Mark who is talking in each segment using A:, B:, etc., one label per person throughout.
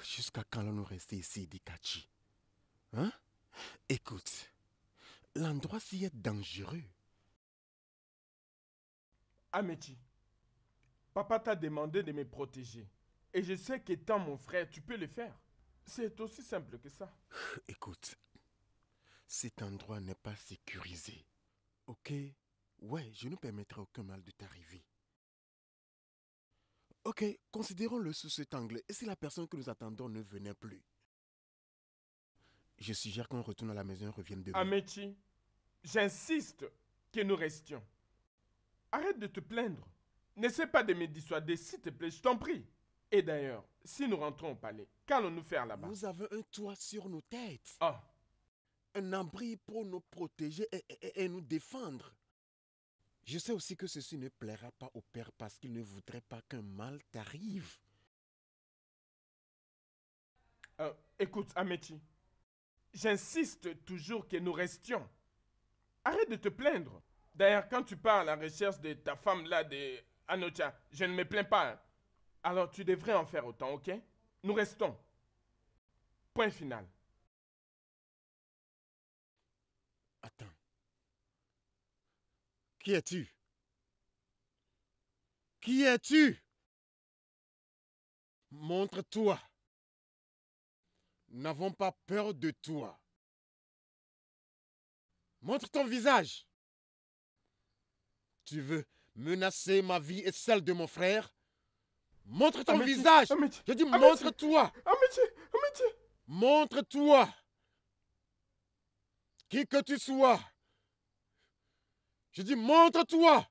A: Jusqu'à quand allons-nous rester ici, Dikachi? Hein? Écoute, l'endroit-ci est dangereux.
B: Amechi, papa t'a demandé de me protéger. Et je sais qu'étant mon frère, tu peux le faire. C'est aussi simple que ça.
A: Écoute, cet endroit n'est pas sécurisé. Ok? Ouais, je ne permettrai aucun mal de t'arriver. Ok, considérons-le sous cet angle. Et si la personne que nous attendons ne venait plus? Je suggère qu'on retourne à la maison et revienne demain.
B: Amechi, j'insiste que nous restions. Arrête de te plaindre. N'essaie pas de me dissuader, s'il te plaît, je t'en prie. Et d'ailleurs, si nous rentrons au palais, qu'allons-nous faire là-bas?
A: Nous avons un toit sur nos têtes.
B: Ah,
A: Un abri pour nous protéger et nous défendre. Je sais aussi que ceci ne plaira pas au père parce qu'il ne voudrait pas qu'un mal t'arrive.
B: écoute, Amechi, j'insiste toujours que nous restions. Arrête de te plaindre. D'ailleurs, quand tu pars à la recherche de ta femme là, de Anocha, je ne me plains pas. Hein. Alors tu devrais en faire autant, ok? Nous restons. Point final.
A: Attends. Qui es-tu? Qui es-tu? Montre-toi. Nous n'avons pas peur de toi. Montre ton visage. Tu veux menacer ma vie et celle de mon frère? Montre ton
B: Amechi,
A: visage.
B: Amechi,
A: Je dis
B: Amechi,
A: montre-toi.
B: Amechi, Amechi.
A: Montre-toi. Qui que tu sois. Je dis montre-toi.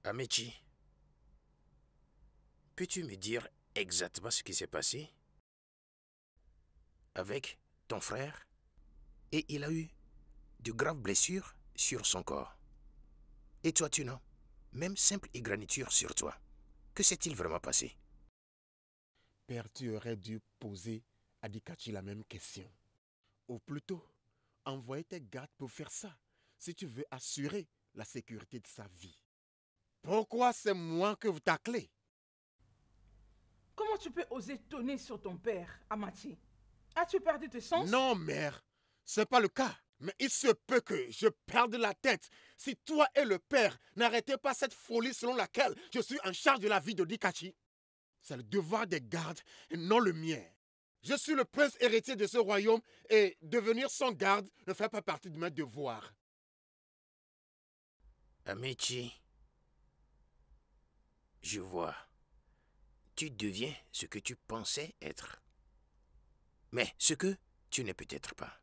C: Amechi, peux-tu me dire exactement ce qui s'est passé avec ton frère? Et il a eu de graves blessures sur son corps. Et toi, tu n'as même simple égratignure sur toi. Que s'est-il vraiment passé?
A: Père, tu aurais dû poser à Dikachi la même question. Ou plutôt, envoyer tes gardes pour faire ça, si tu veux assurer la sécurité de sa vie. Pourquoi c'est moi que vous taclez?
D: Comment tu peux oser tonner sur ton père, Amati? As-tu perdu tes sens?
A: Non, mère, c'est pas le cas. Mais il se peut que je perde la tête si toi et le père n'arrêtez pas cette folie selon laquelle je suis en charge de la vie de Dikachi. C'est le devoir des gardes et non le mien. Je suis le prince héritier de ce royaume et devenir son garde ne fait pas partie de mes devoirs.
C: Amechi, je vois. Tu deviens ce que tu pensais être. Mais ce que tu n'es peut-être pas.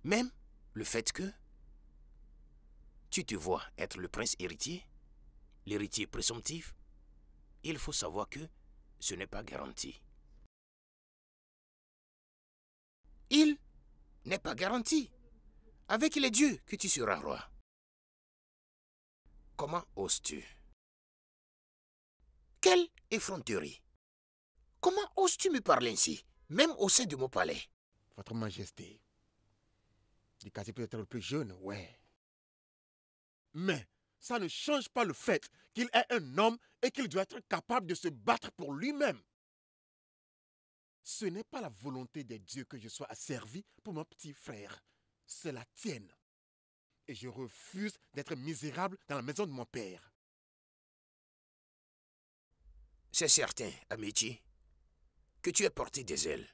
C: Même le fait que tu te vois être le prince héritier, l'héritier présomptif, il faut savoir que ce n'est pas garanti. Il n'est pas garanti. Avec les dieux que tu seras roi. Comment oses-tu? Quelle effronterie! Comment oses-tu me parler ainsi, même au sein de mon palais?
A: Votre Majesté, Dikachi peut être le plus jeune, ouais. Mais ça ne change pas le fait qu'il est un homme et qu'il doit être capable de se battre pour lui-même. Ce n'est pas la volonté des dieux que je sois asservi pour mon petit frère. C'est la tienne. Et je refuse d'être misérable dans la maison de mon père.
C: C'est certain, Amechi, que tu as porté des ailes.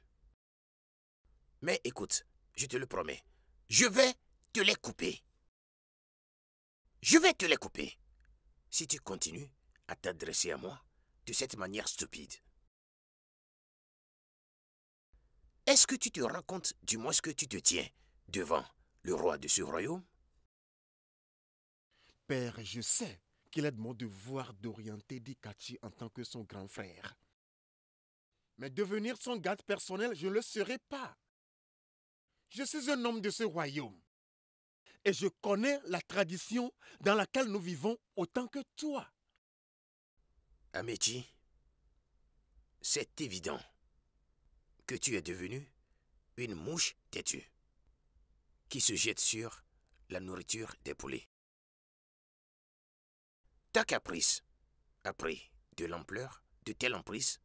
C: Mais écoute, je te le promets, je vais te les couper. Je vais te les couper si tu continues à t'adresser à moi de cette manière stupide. Est-ce que tu te rends compte du moins que tu te tiens devant le roi de ce royaume?
A: Père, je sais qu'il est de mon devoir d'orienter Dikachi en tant que son grand frère. Mais devenir son garde personnel, je ne le serai pas. Je suis un homme de ce royaume. Et je connais la tradition dans laquelle nous vivons autant que toi.
C: Amechi, c'est évident que tu es devenu une mouche têtue. qui se jette sur la nourriture des poulets. Ta caprice a pris de l'ampleur, de telle emprise,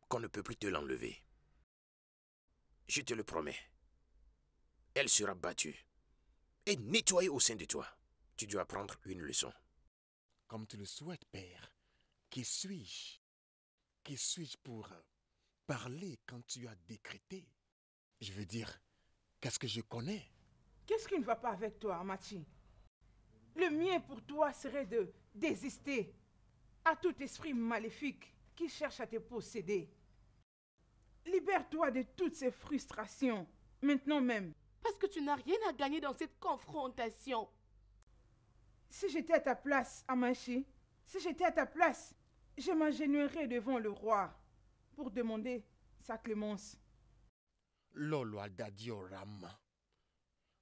C: qu'on ne peut plus te l'enlever. Je te le promets. Elle sera battue et nettoyée au sein de toi. Tu dois apprendre une leçon.
A: Comme tu le souhaites, père. Qui suis-je? Qui suis-je pour parler quand tu as décrété? Je veux dire, qu'est-ce que je connais?
D: Qu'est-ce qui ne va pas avec toi, Amachi? Le mien pour toi serait de désister à tout esprit maléfique qui cherche à te posséder. Libère-toi de toutes ces frustrations, maintenant même.
E: Parce que tu n'as rien à gagner dans cette confrontation.
D: Si j'étais à ta place, Amachi, si j'étais à ta place, je m'agenouillerais devant le roi pour demander sa clémence.
A: Lolo Adadiorama.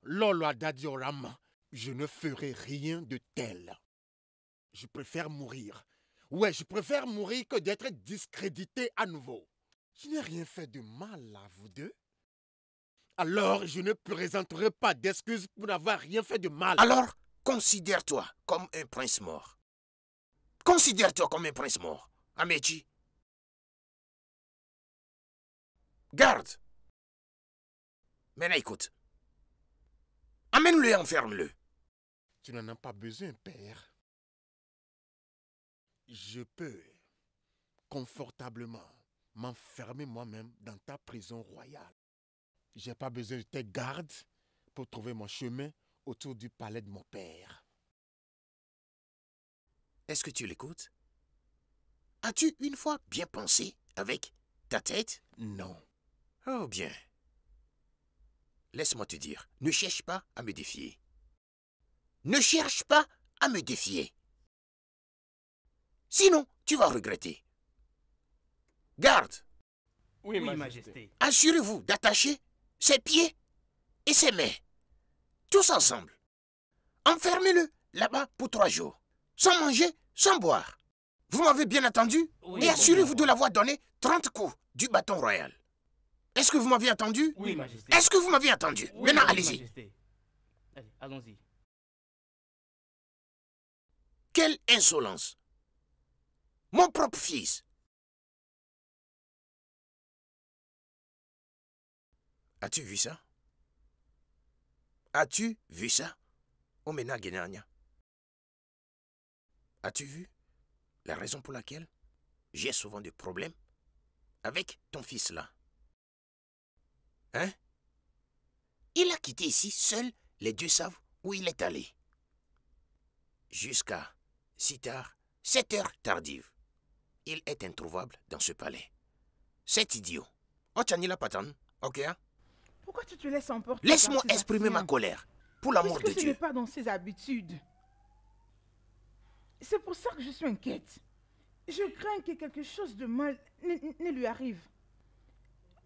A: Lolo Adadiorama. Je ne ferai rien de tel. Je préfère mourir. Ouais, je préfère mourir que d'être discrédité à nouveau. Je n'ai rien fait de mal à vous deux. Alors, je ne présenterai pas d'excuses pour n'avoir rien fait de mal.
C: Alors, considère-toi comme un prince mort. Considère-toi comme un prince mort, Amechi. Garde. Maintenant, écoute. Amène-le et enferme-le.
A: Tu n'en as pas besoin, père. Je peux confortablement m'enfermer moi-même dans ta prison royale. J'ai pas besoin de tes gardes pour trouver mon chemin autour du palais de mon père.
C: Est-ce que tu l'écoutes? As-tu une fois bien pensé avec ta tête?
A: Non.
C: Oh bien. Laisse-moi te dire, ne cherche pas à me défier. Ne cherche pas à me défier. Sinon, tu vas regretter. Garde.
B: Oui,
F: Oui,
B: Majesté.
F: Majesté.
C: Assurez-vous d'attacher ses pieds et ses mains. Tous ensemble. Enfermez-le là-bas pour 3 jours. Sans manger, sans boire. Vous m'avez bien entendu?
F: Oui,
C: Et
F: bon,
C: assurez-vous
F: bon.
C: de l'avoir donné 30 coups du bâton royal. Est-ce que vous m'avez entendu?
F: Oui, Majesté.
C: Est-ce que vous m'avez entendu?
F: Oui,
C: Maintenant,
F: oui,
C: allez-y.
F: Majesté. Allez, allons-y.
C: Quelle insolence! Mon propre fils! As-tu vu ça? As-tu vu ça? Omena Genanya. As-tu vu la raison pour laquelle j'ai souvent des problèmes avec ton fils là? Hein? Il a quitté ici seul, les dieux savent où il est allé. Jusqu'à si tard, 7 heures tardives. Il est introuvable dans ce palais. C'est idiot. Ochanila Patan, ok? Hein?
D: Pourquoi tu te laisses emporter?
C: Laisse-moi
D: par ces
C: exprimer ma
D: actions?
C: colère. Pour l'amour de
D: Puisque ce n'est
C: Dieu.
D: pas dans ses habitudes. C'est pour ça que je suis inquiète. Je crains que quelque chose de mal ne lui arrive.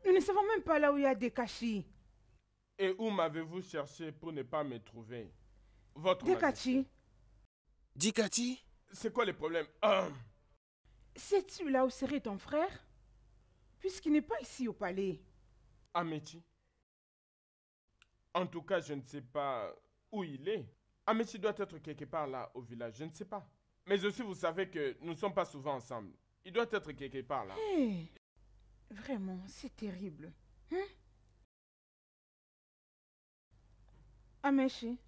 D: Nous ne savons même pas là où il y a des cachis.
B: Et où m'avez-vous cherché pour ne pas me trouver? Votre
D: Des
B: Majesté.
D: cachis?
C: Dikati,
B: C'est quoi le problème?
D: Sais-tu là où serait ton frère? Puisqu'il n'est pas ici au palais.
B: Amechi. En tout cas, je ne sais pas où il est. Amechi doit être quelque part là au village, je ne sais pas. Mais aussi, vous savez que nous ne sommes pas souvent ensemble. Il doit être quelque part là.
D: Hé, vraiment, c'est terrible. Hein? Amechi,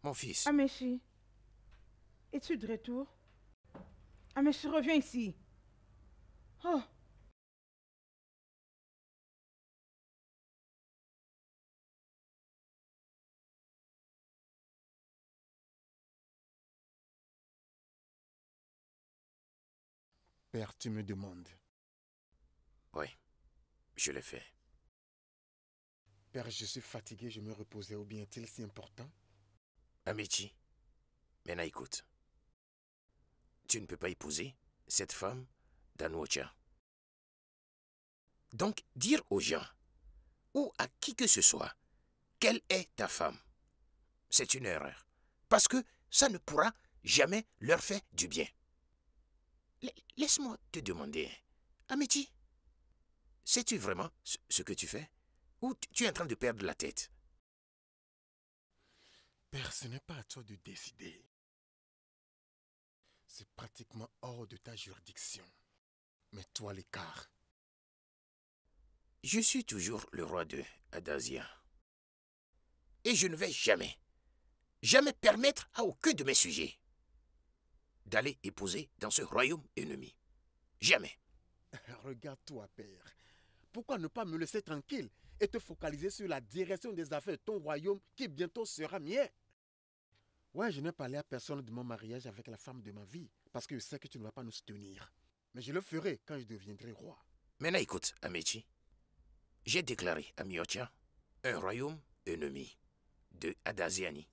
C: mon fils.
D: Amechi, es-tu de retour? Amechi, reviens ici. Oh,
A: Père, tu me demandes.
C: Oui, je l'ai fait.
A: Père, je suis fatigué, je me reposais. Ou bien est-il si important?
C: Amechi, maintenant écoute. Tu ne peux pas épouser cette femme d'Anwocha. Donc, dire aux gens, ou à qui que ce soit, quelle est ta femme, c'est une erreur. Parce que ça ne pourra jamais leur faire du bien. Laisse-moi te demander, Amechi, sais-tu vraiment ce que tu fais? Ou tu es en train de perdre la tête?
A: Père, ce n'est pas à toi de décider. C'est pratiquement hors de ta juridiction. Mets-toi à l'écart.
C: Je suis toujours le roi de Adazia. Et je ne vais jamais permettre à aucun de mes sujets d'aller épouser dans ce royaume ennemi. Jamais.
A: Regarde-toi, Père. Pourquoi ne pas me laisser tranquille et te focaliser sur la direction des affaires de ton royaume qui bientôt sera mien? Ouais, je n'ai parlé à personne de mon mariage avec la femme de ma vie parce que je sais que tu ne vas pas nous soutenir. Mais je le ferai quand je deviendrai roi.
C: Maintenant, écoute, Amechi. J'ai déclaré à Miotia un royaume ennemi de Adaziani.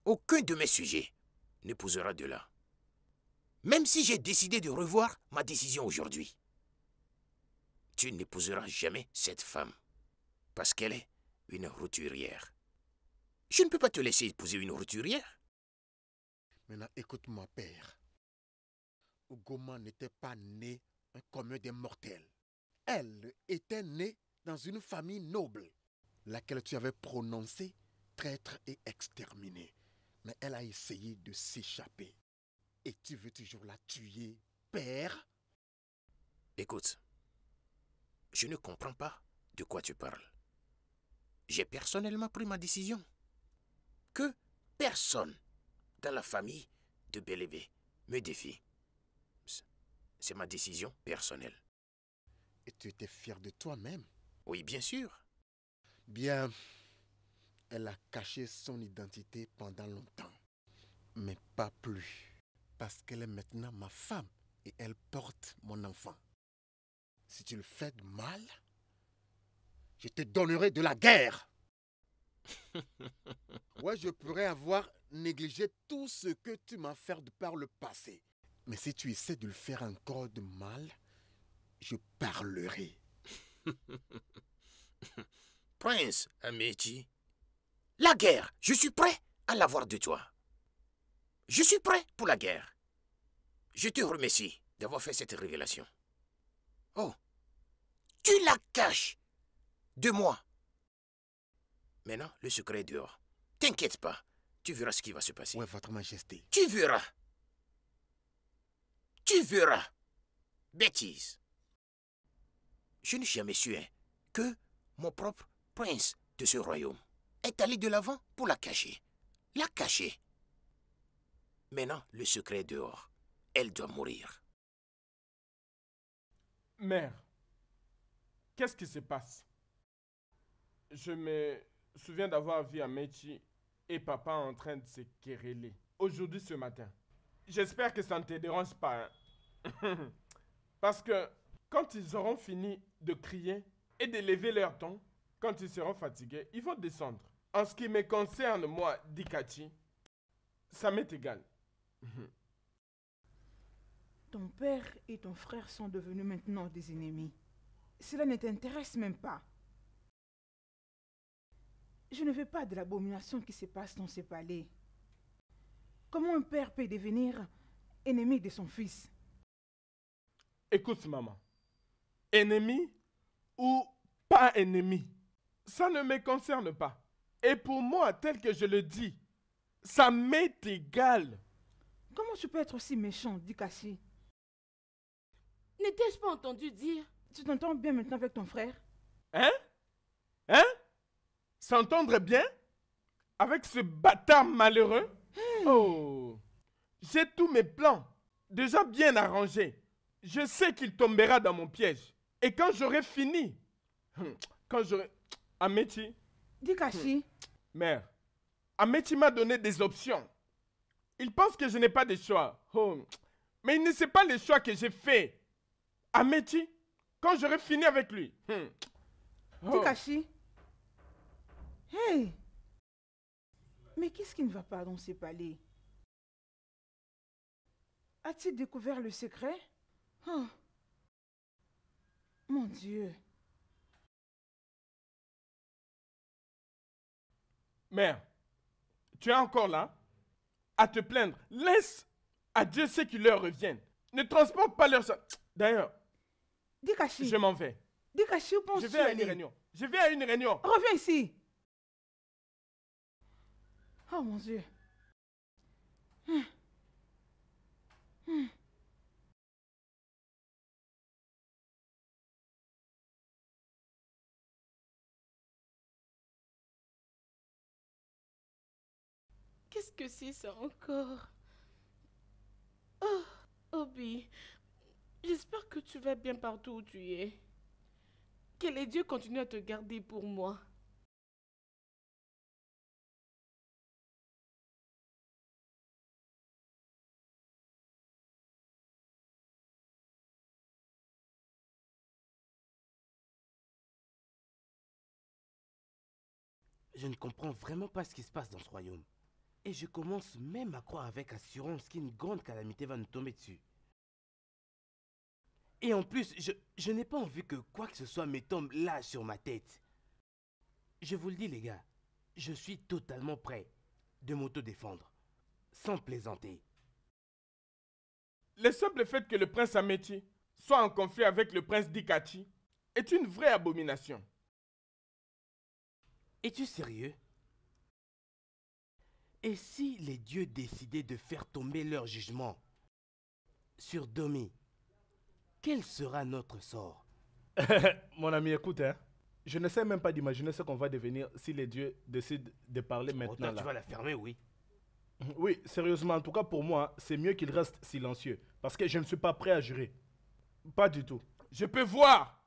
C: Aucun de mes sujets n'épousera de là. Même si j'ai décidé de revoir ma décision aujourd'hui. Tu n'épouseras jamais cette femme parce qu'elle est une roturière. Je ne peux pas te laisser épouser une roturière.
A: Maintenant, écoute-moi, Père. Ugoma n'était pas née comme des mortels. Elle était née dans une famille noble, laquelle tu avais prononcée traître et exterminée. Mais elle a essayé de s'échapper. Et tu veux toujours la tuer, Père?
C: Écoute, je ne comprends pas de quoi tu parles. J'ai personnellement pris ma décision. Que personne dans la famille de Belébé me défie. C'est ma décision personnelle.
A: Et tu étais fier de toi-même?
C: Oui, bien sûr.
A: Bien, elle a caché son identité pendant longtemps. Mais pas plus. Parce qu'elle est maintenant ma femme et elle porte mon enfant. Si tu le fais de mal, je te donnerai de la guerre. Ouais, je pourrais avoir négligé tout ce que tu m'as fait de par le passé. Mais si tu essaies de le faire encore de mal, je parlerai.
C: Prince Amechi, la guerre, je suis prêt à l'avoir de toi. Je suis prêt pour la guerre. Je te remercie d'avoir fait cette révélation. Oh, tu la caches de moi. Maintenant, le secret est dehors. T'inquiète pas, tu verras ce qui va se passer.
A: Ouais, Votre Majesté.
C: Tu verras. Tu verras. Bêtise. Je n'ai jamais su que mon propre prince de ce royaume est allé de l'avant pour la cacher. La cacher. Maintenant, le secret est dehors. Elle doit mourir.
B: Mère, qu'est-ce qui se passe? Je me souviens d'avoir vu Amechi et papa en train de se quereller. Aujourd'hui, ce matin. J'espère que ça ne te dérange pas. Hein? Parce que quand ils auront fini de crier et de lever leur ton, quand ils seront fatigués, ils vont descendre. En ce qui me concerne, moi, Dikachi, ça m'est égal.
D: Ton père et ton frère sont devenus maintenant des ennemis. Cela ne t'intéresse même pas. Je ne veux pas de l'abomination qui se passe dans ces palais. Comment un père peut devenir ennemi de son fils?
B: Écoute, maman. Ennemi ou pas ennemi, ça ne me concerne pas. Et pour moi, tel que je le dis, ça m'est égal.
D: Comment tu peux être aussi méchant, Dikachi?
E: N'étais-je pas entendu dire?
D: Tu t'entends bien maintenant avec ton frère?
B: Hein? Hein? S'entendre bien? Avec ce bâtard malheureux? Oh! J'ai tous mes plans déjà bien arrangés. Je sais qu'il tombera dans mon piège. Et quand j'aurai fini, quand j'aurai... Amechi,
D: Dikachi,
B: mère, Amechi m'a donné des options. Il pense que je n'ai pas de choix. Oh. Mais il ne sait pas les choix que j'ai faits. Amechi, quand j'aurai fini avec lui. Oh.
D: Dikachi. Hey! Mais qu'est-ce qui ne va pas dans ces palais? As-tu découvert le secret? Oh. Mon Dieu.
B: Mère, tu es encore là à te plaindre. Laisse à Dieu ce qui leur revient. Ne transporte pas leur... D'ailleurs,
D: Dikachi.
B: je m'en vais.
D: Dikachi, où penses-tu
B: Je vais à une
D: aller?
B: réunion. Je vais à une réunion.
D: Reviens ici. Oh mon Dieu.
E: Qu'est-ce que c'est ça encore? Oh, Obi, j'espère que tu vas bien partout où tu es. Que les dieux continuent à te garder pour moi.
F: Je ne comprends vraiment pas ce qui se passe dans ce royaume. Et je commence même à croire avec assurance qu'une grande calamité va nous tomber dessus. Et en plus, je n'ai pas envie que quoi que ce soit me tombe là sur ma tête. Je vous le dis les gars, je suis totalement prêt de m'auto-défendre, sans plaisanter.
B: Le simple fait que le prince Amechi soit en conflit avec le prince Dikachi est une vraie abomination.
F: Es-tu sérieux? Et si les dieux décidaient de faire tomber leur jugement sur Domi, quel sera notre sort?
G: Mon ami, écoute, hein. Je ne sais même pas d'imaginer ce qu'on va devenir si les dieux décident de parler
F: Oh,
G: maintenant.
F: toi,
G: Là.
F: tu vas la fermer, oui.
G: Oui, sérieusement, en tout cas pour moi, c'est mieux qu'il reste silencieux. Parce que je ne suis pas prêt à jurer. Pas du tout.
B: Je peux voir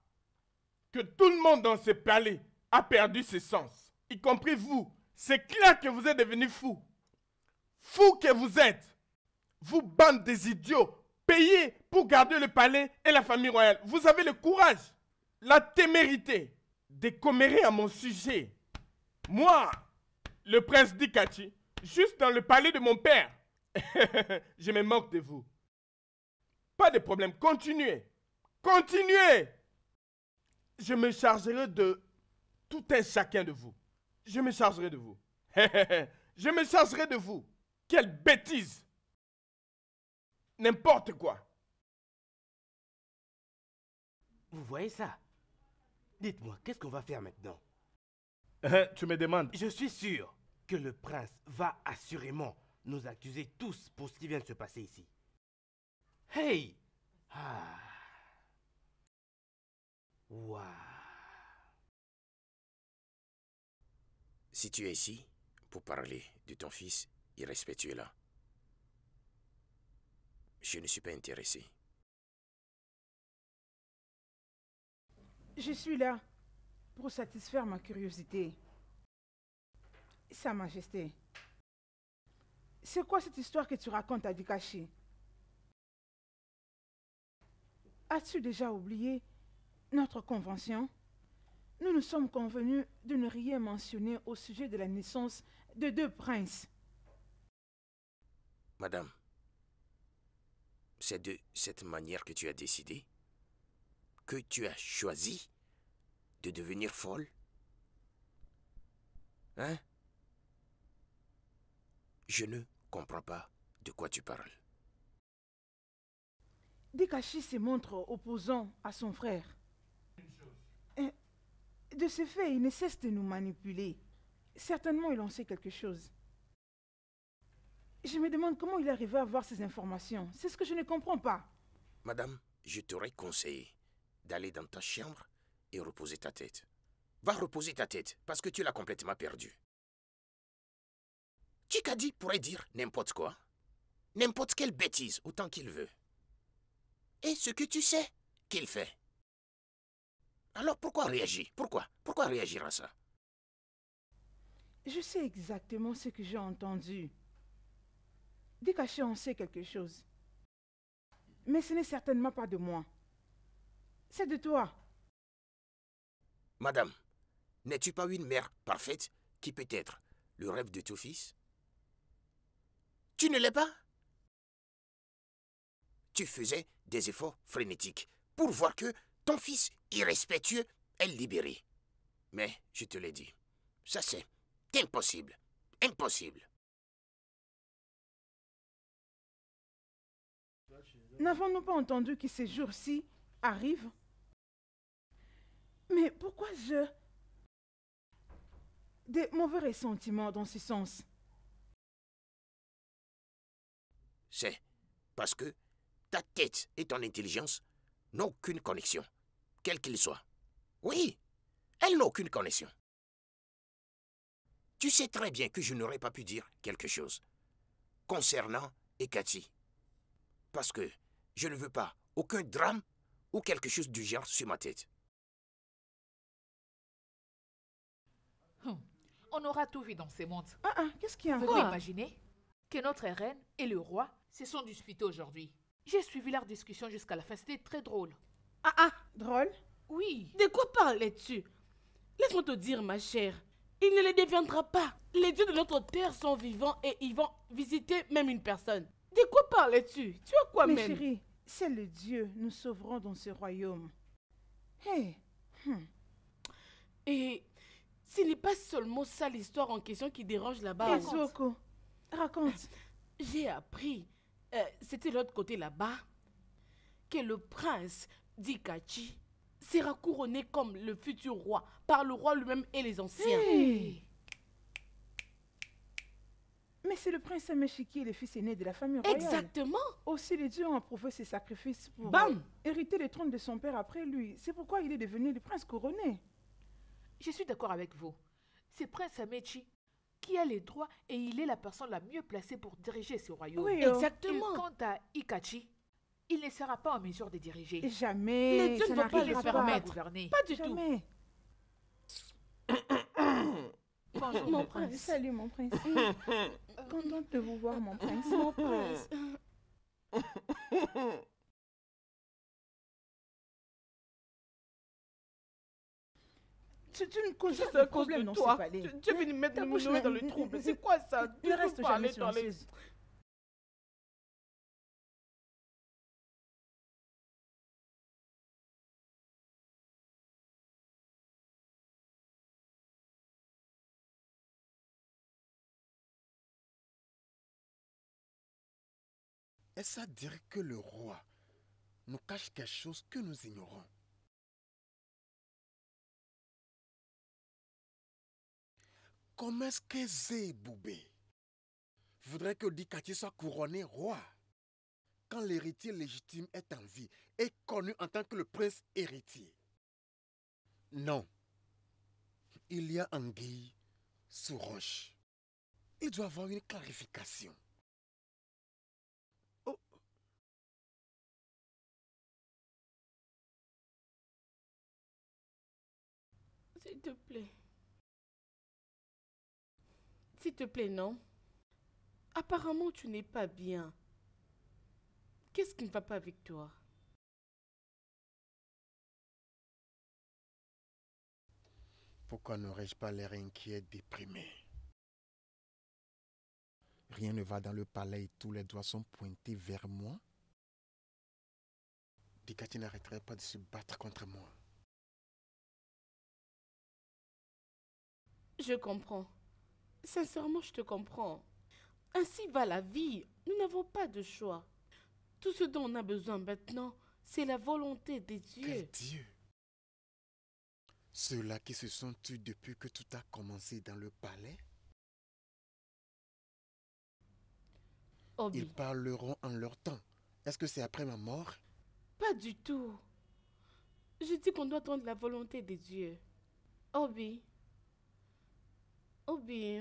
B: que tout le monde dans ce palais a perdu ses sens, y compris vous. C'est clair que vous êtes devenus fous. Fous que vous êtes. Vous, bande des idiots, payés pour garder le palais et la famille royale. Vous avez le courage, la témérité de commérer à mon sujet. Moi, le prince Dikachi, juste dans le palais de mon père. Je me moque de vous. Pas de problème, continuez. Continuez. Je me chargerai de tout un chacun de vous. Je me chargerai de vous. Je me chargerai de vous. Quelle bêtise. N'importe quoi.
F: Vous voyez ça? Dites-moi, qu'est-ce qu'on va faire maintenant?
G: Tu me demandes.
F: Je suis sûr que le prince va assurément nous accuser tous pour ce qui vient de se passer ici. Hey! Ah! Waouh!
C: Si tu es ici pour parler de ton fils irrespectueux là, je ne suis pas intéressé.
D: Je suis là pour satisfaire ma curiosité. Sa Majesté, c'est quoi cette histoire que tu racontes à Dikachi? As-tu déjà oublié notre convention? Nous nous sommes convenus de ne rien mentionner au sujet de la naissance de deux princes.
C: Madame, c'est de cette manière que tu as décidé, que tu as choisi de devenir folle? Hein? Je ne comprends pas de quoi tu parles.
D: Dikachi se montre opposant à son frère. De ce fait, il ne cesse de nous manipuler. Certainement, il en sait quelque chose. Je me demande comment il est arrivé à avoir ces informations. C'est ce que je ne comprends pas.
C: Madame, je t'aurais conseillé d'aller dans ta chambre et reposer ta tête. Va reposer ta tête parce que tu l'as complètement perdue. Chikadi pourrait dire n'importe quoi, n'importe quelle bêtise autant qu'il veut. Et ce que tu sais qu'il fait. Alors pourquoi réagir? Pourquoi réagir à ça?
D: Je sais exactement ce que j'ai entendu. Dikachi en sait quelque chose. Mais ce n'est certainement pas de moi. C'est de toi.
C: Madame, n'es-tu pas une mère parfaite qui peut être le rêve de ton fils? Tu ne l'es pas? Tu faisais des efforts frénétiques pour voir que ton fils irrespectueux est libéré. Mais je te l'ai dit, ça c'est impossible. Impossible.
D: N'avons-nous pas entendu que ces jours-ci arrivent? Mais pourquoi je... Des mauvais ressentiments dans ce sens.
C: C'est parce que ta tête et ton intelligence n'ont aucune connexion, quel qu'il soit. Oui, elles n'ont aucune connexion. Tu sais très bien que je n'aurais pas pu dire quelque chose concernant Ekati. Parce que je ne veux pas aucun drame ou quelque chose du genre sur ma tête.
H: On aura tout vu dans ces mondes.
D: Qu'est-ce qu'il y a
H: Vous
D: encore?
H: imaginez que notre reine et le roi se sont disputés aujourd'hui. J'ai suivi leur discussion jusqu'à la fin. C'était très drôle.
D: Drôle?
H: Oui.
E: De quoi parlais-tu? Laisse-moi te dire, ma chère. Il ne les deviendra pas. Les dieux de notre terre sont vivants et ils vont visiter même une personne. De quoi parlais-tu? Tu as quoi
D: Mais
E: même?
D: chérie, c'est le Dieu. Nous sauverons dans ce royaume. Hey.
E: Et ce n'est pas seulement ça l'histoire en question qui dérange là-bas.
D: Hey, Zoko, raconte.
E: J'ai appris, c'était l'autre côté là-bas, que le prince d'Ikachi sera couronné comme le futur roi par le roi lui-même et les anciens.
D: Hey. Mais c'est le prince Amechi qui est le fils aîné de la famille royale.
E: Exactement.
D: Aussi, les dieux ont approuvé ses sacrifices pour
E: Bam!
D: hériter le trône de son père après lui. C'est pourquoi il est devenu le prince couronné.
H: Je suis d'accord avec vous. C'est Prince Amechi qui a les droits et il est la personne la mieux placée pour diriger ce royaume.
D: Oui,
H: Et
E: Exactement.
H: quant à Ikachi, il ne sera pas en mesure de diriger.
D: Jamais.
E: Les dieux
D: ça
E: ne vont pas
H: Il ne
D: n'arrivera
E: les
H: sera pas
E: permettre.
H: gouverner.
E: Pas du tout.
D: Jamais.
H: Bonjour,
E: Mon
H: mon
E: prince.
H: prince.
D: Salut, mon prince. Contente de vous voir, mon prince.
E: Mon prince.
D: Tu ne causes
E: C'est
D: pas
E: à
D: de
E: cause
D: problème
E: de
D: dans
E: toi.
D: ce palais.
E: Tu es venu mettre
D: Ta
E: nous
D: bouche
E: dans
D: n'a-
E: le trouble. C'est quoi ça?
D: Ne reste
E: Toujours parler,
D: jamais
E: parler.
D: silencieuse.
A: Est-ce à dire que le roi nous cache quelque chose que nous ignorons? Comment est-ce que Zéboubé voudrait que Dikati soit couronné roi quand l'héritier légitime est en vie et connu en tant que le prince héritier? Non. Il y a anguille sous roche. Il doit avoir une clarification. Oh.
E: S'il te plaît. S'il te plaît, non. Apparemment, tu n'es pas bien. Qu'est-ce qui ne va pas avec toi?
A: Pourquoi n'aurais-je pas l'air inquiet, déprimé? Rien ne va dans le palais et tous les doigts sont pointés vers moi. Dikati n'arrêterait pas de se battre contre moi.
E: Je comprends. Sincèrement, je te comprends. Ainsi va la vie. Nous n'avons pas de choix. Tout ce dont on a besoin maintenant, c'est la volonté des dieux.
A: Quel Dieu! Ceux-là qui se sont tus depuis que tout a commencé dans le palais,
E: Obi,
A: ils parleront en leur temps. Est-ce que c'est après ma mort?
E: pas du tout. Je dis qu'on doit attendre la volonté des dieux. Obi. Obi.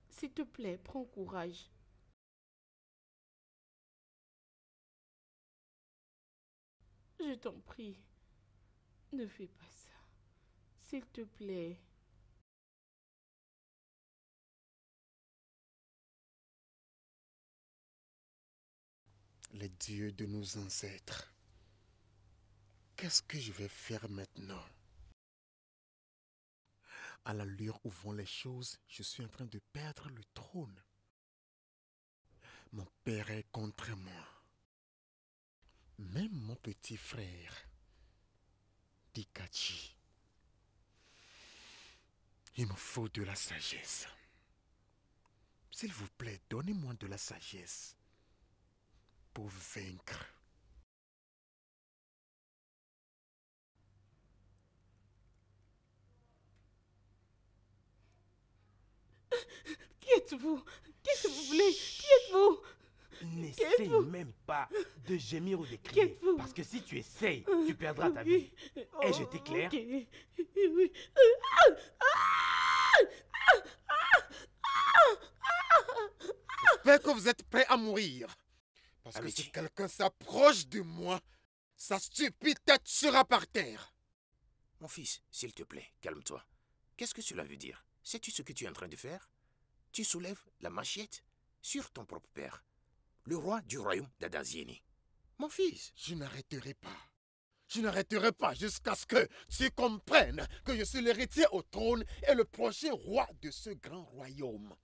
E: S'il te plaît, prends courage. Je t'en prie. Ne fais pas ça. S'il te plaît.
A: Les dieux de nos ancêtres. Qu'est-ce que je vais faire maintenant? À l'allure où vont les choses, je suis en train de perdre le trône. Mon père est contre moi. Même mon petit frère, Dikachi. Il me faut de la sagesse. S'il vous plaît, donnez-moi de la sagesse pour vaincre.
E: Qui êtes-vous? Qu'est-ce que vous voulez? Qui êtes-vous?
F: N'essaye même pas de gémir ou de crier.
E: Qu'êtes-vous?
F: Parce que si tu essayes, tu perdras ta vie. Ai-je été clair?
E: Ok. Oui.
A: J'espère que vous êtes prêts à mourir. Parce que
C: Amici.
A: si quelqu'un s'approche de moi, sa stupide tête sera par terre.
C: Mon fils, s'il te plaît, calme-toi. Qu'est-ce que cela veut dire? Sais-tu ce que tu es en train de faire? Tu soulèves la machette sur ton propre père, le roi du royaume d'Adazieni. Mon fils,
A: Je n'arrêterai pas. Je n'arrêterai pas jusqu'à ce que tu comprennes que je suis l'héritier au trône et le prochain roi de ce grand royaume.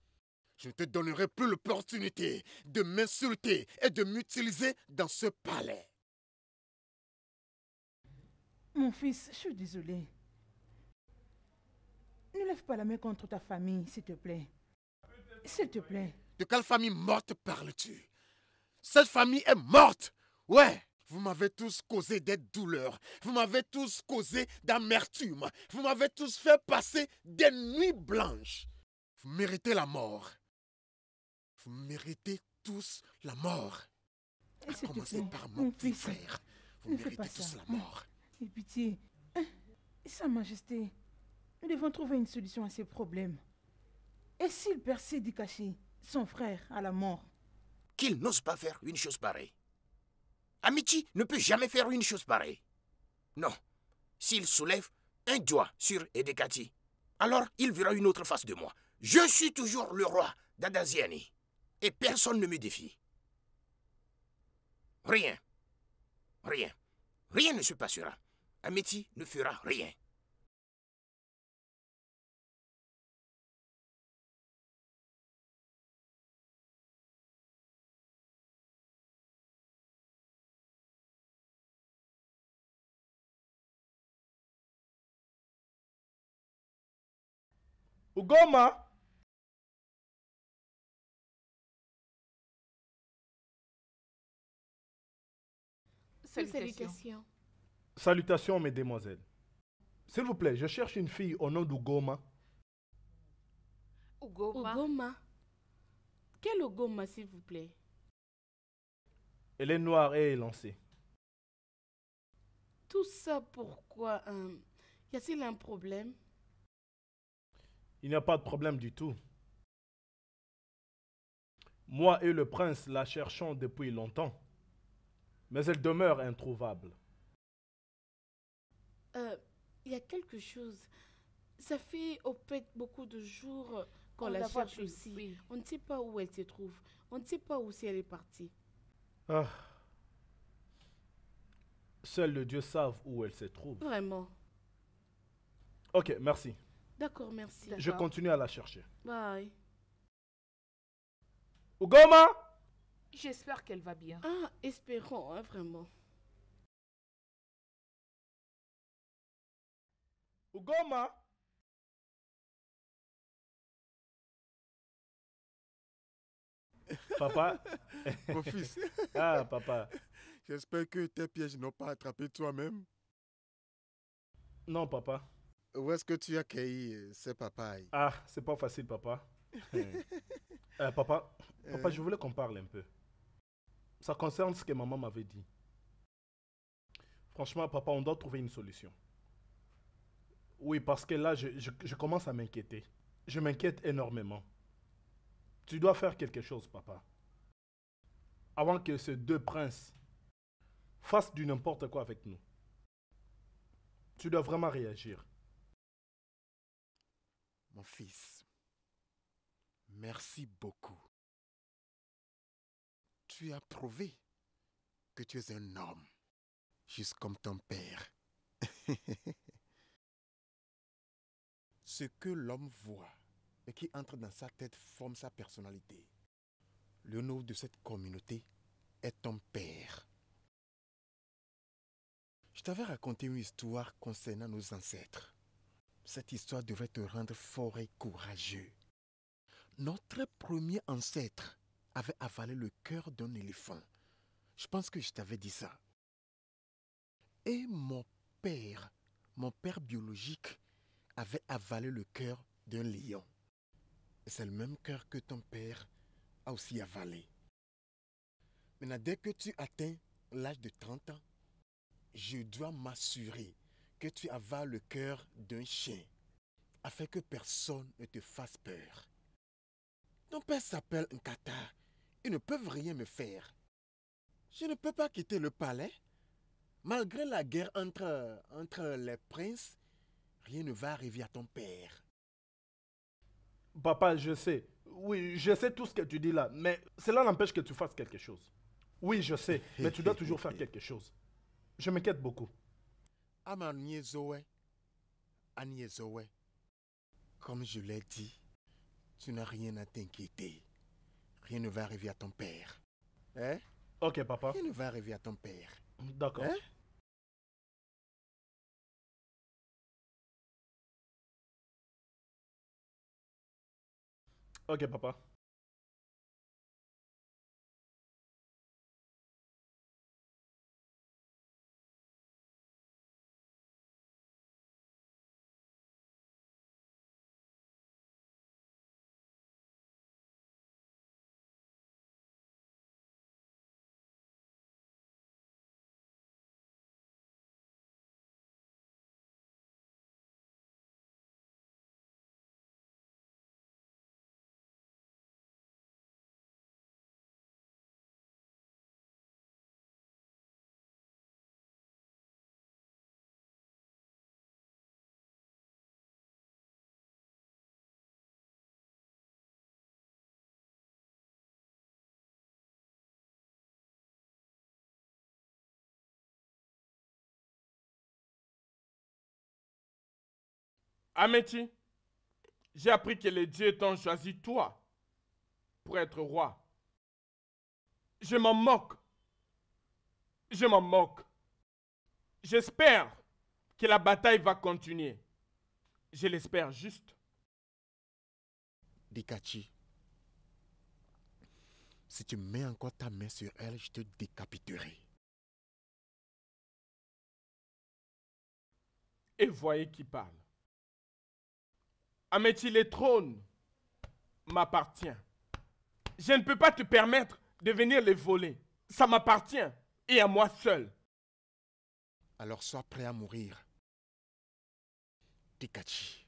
A: Je ne te donnerai plus l'opportunité de m'insulter et de m'utiliser dans ce palais.
D: Mon fils, je suis désolée. Ne lève pas la main contre ta famille, s'il te plaît. S'il te plaît.
A: De quelle famille morte parles-tu? Cette famille est morte. Ouais, vous m'avez tous causé des douleurs. Vous m'avez tous causé d'amertume. Vous m'avez tous fait passer des nuits blanches. Vous méritez la mort. Vous méritez tous la mort. À
D: S'il te
A: commencer
D: plaît,
A: par mon
D: mon
A: petit
D: fils,
A: frère. Vous
D: ne fais pas
A: méritez tous
D: ça.
A: la mort.
D: Aie pitié. Sa Majesté, nous devons trouver une solution à ces problèmes. Et s'il perd Dikachi, son frère, à la mort?
C: qu'il n'ose pas faire une chose pareille. Amici ne peut jamais faire une chose pareille. Non, s'il soulève un doigt sur Edekati, alors il verra une autre face de moi. Je suis toujours le roi d'Adaziani et personne ne me défie. Rien ne se passera. Amici ne fera rien.
G: Ugoma!
E: Salutations.
G: Salutations, mesdemoiselles. S'il vous plaît, je cherche une fille au nom d'Ugoma.
H: Ugoma.
E: Ogoma. Quel Ogoma, s'il vous plaît?
G: Elle est noire et élancée.
E: Tout ça pourquoi? Y a-t-il un problème?
G: Il n'y a pas de problème du tout. Moi et le prince la cherchons depuis longtemps. Mais elle demeure introuvable.
E: Il y a quelque chose. Ça fait au fait beaucoup de jours qu'on
H: On
E: la
H: la voit
E: cherche
H: plus,
E: aussi.
H: oui.
E: On ne sait pas où elle se trouve. On ne sait pas où si elle est partie.
G: Ah. Seuls les dieux savent où elle se trouve.
E: Vraiment.
G: Ok, merci.
E: D'accord, merci.
G: Je continue à la chercher.
E: Bye.
G: Ugoma!
H: J'espère qu'elle va bien.
E: Ah, espérons, hein, vraiment.
G: Ugoma! Papa?
A: Mon fils,
G: Ah, papa.
A: j'espère que tes pièges n'ont pas attrapé toi-même.
G: Non, papa.
A: Où est-ce que tu as cueilli ces papayes?
G: Ah, c'est pas facile, papa. Papa, je voulais qu'on parle un peu. Ça concerne ce que maman m'avait dit. Franchement, papa, on doit trouver une solution. Oui, parce que là, je commence à m'inquiéter. Je m'inquiète énormément. Tu dois faire quelque chose, papa. Avant que ces deux princes fassent du n'importe quoi avec nous. Tu dois vraiment réagir.
A: Mon fils, merci beaucoup. Tu as prouvé que tu es un homme, juste comme ton père. Ce que l'homme voit et qui entre dans sa tête forme sa personnalité. Le nom de cette communauté est ton père. Je t'avais raconté une histoire concernant nos ancêtres. Cette histoire devrait te rendre fort et courageux. Notre premier ancêtre avait avalé le cœur d'un éléphant. Je pense que je t'avais dit ça. Et mon père biologique, avait avalé le cœur d'un lion. Et c'est le même cœur que ton père a aussi avalé. Maintenant, dès que tu atteins l'âge de 30 ans, je dois m'assurer que tu avales le cœur d'un chien afin que personne ne te fasse peur. Ton père s'appelle Nkata. Ils ne peuvent rien me faire. Je ne peux pas quitter le palais. Malgré la guerre entre les princes, rien ne va arriver à ton père.
G: Papa, je sais. Oui, je sais tout ce que tu dis là, mais cela n'empêche que tu fasses quelque chose. Oui, je sais, mais tu dois toujours faire quelque chose. Je m'inquiète beaucoup.
A: Amaniezoé, comme je l'ai dit, tu n'as rien à t'inquiéter. Rien ne va arriver à ton père. Hein?
G: Ok, papa.
A: Rien ne va arriver à ton père.
G: D'accord.
A: Hein?
G: Ok, papa.
B: Améti, j'ai appris que les dieux t'ont choisi toi pour être roi. Je m'en moque. Je m'en moque. J'espère que la bataille va continuer. Je l'espère juste.
A: Dikachi, si tu mets encore ta main sur elle, je te décapiterai.
B: Et voyez qui parle. Améti, le trône m'appartient. Je ne peux pas te permettre de venir les voler. Ça m'appartient et à moi seul.
A: Alors sois prêt à mourir. Dikachi.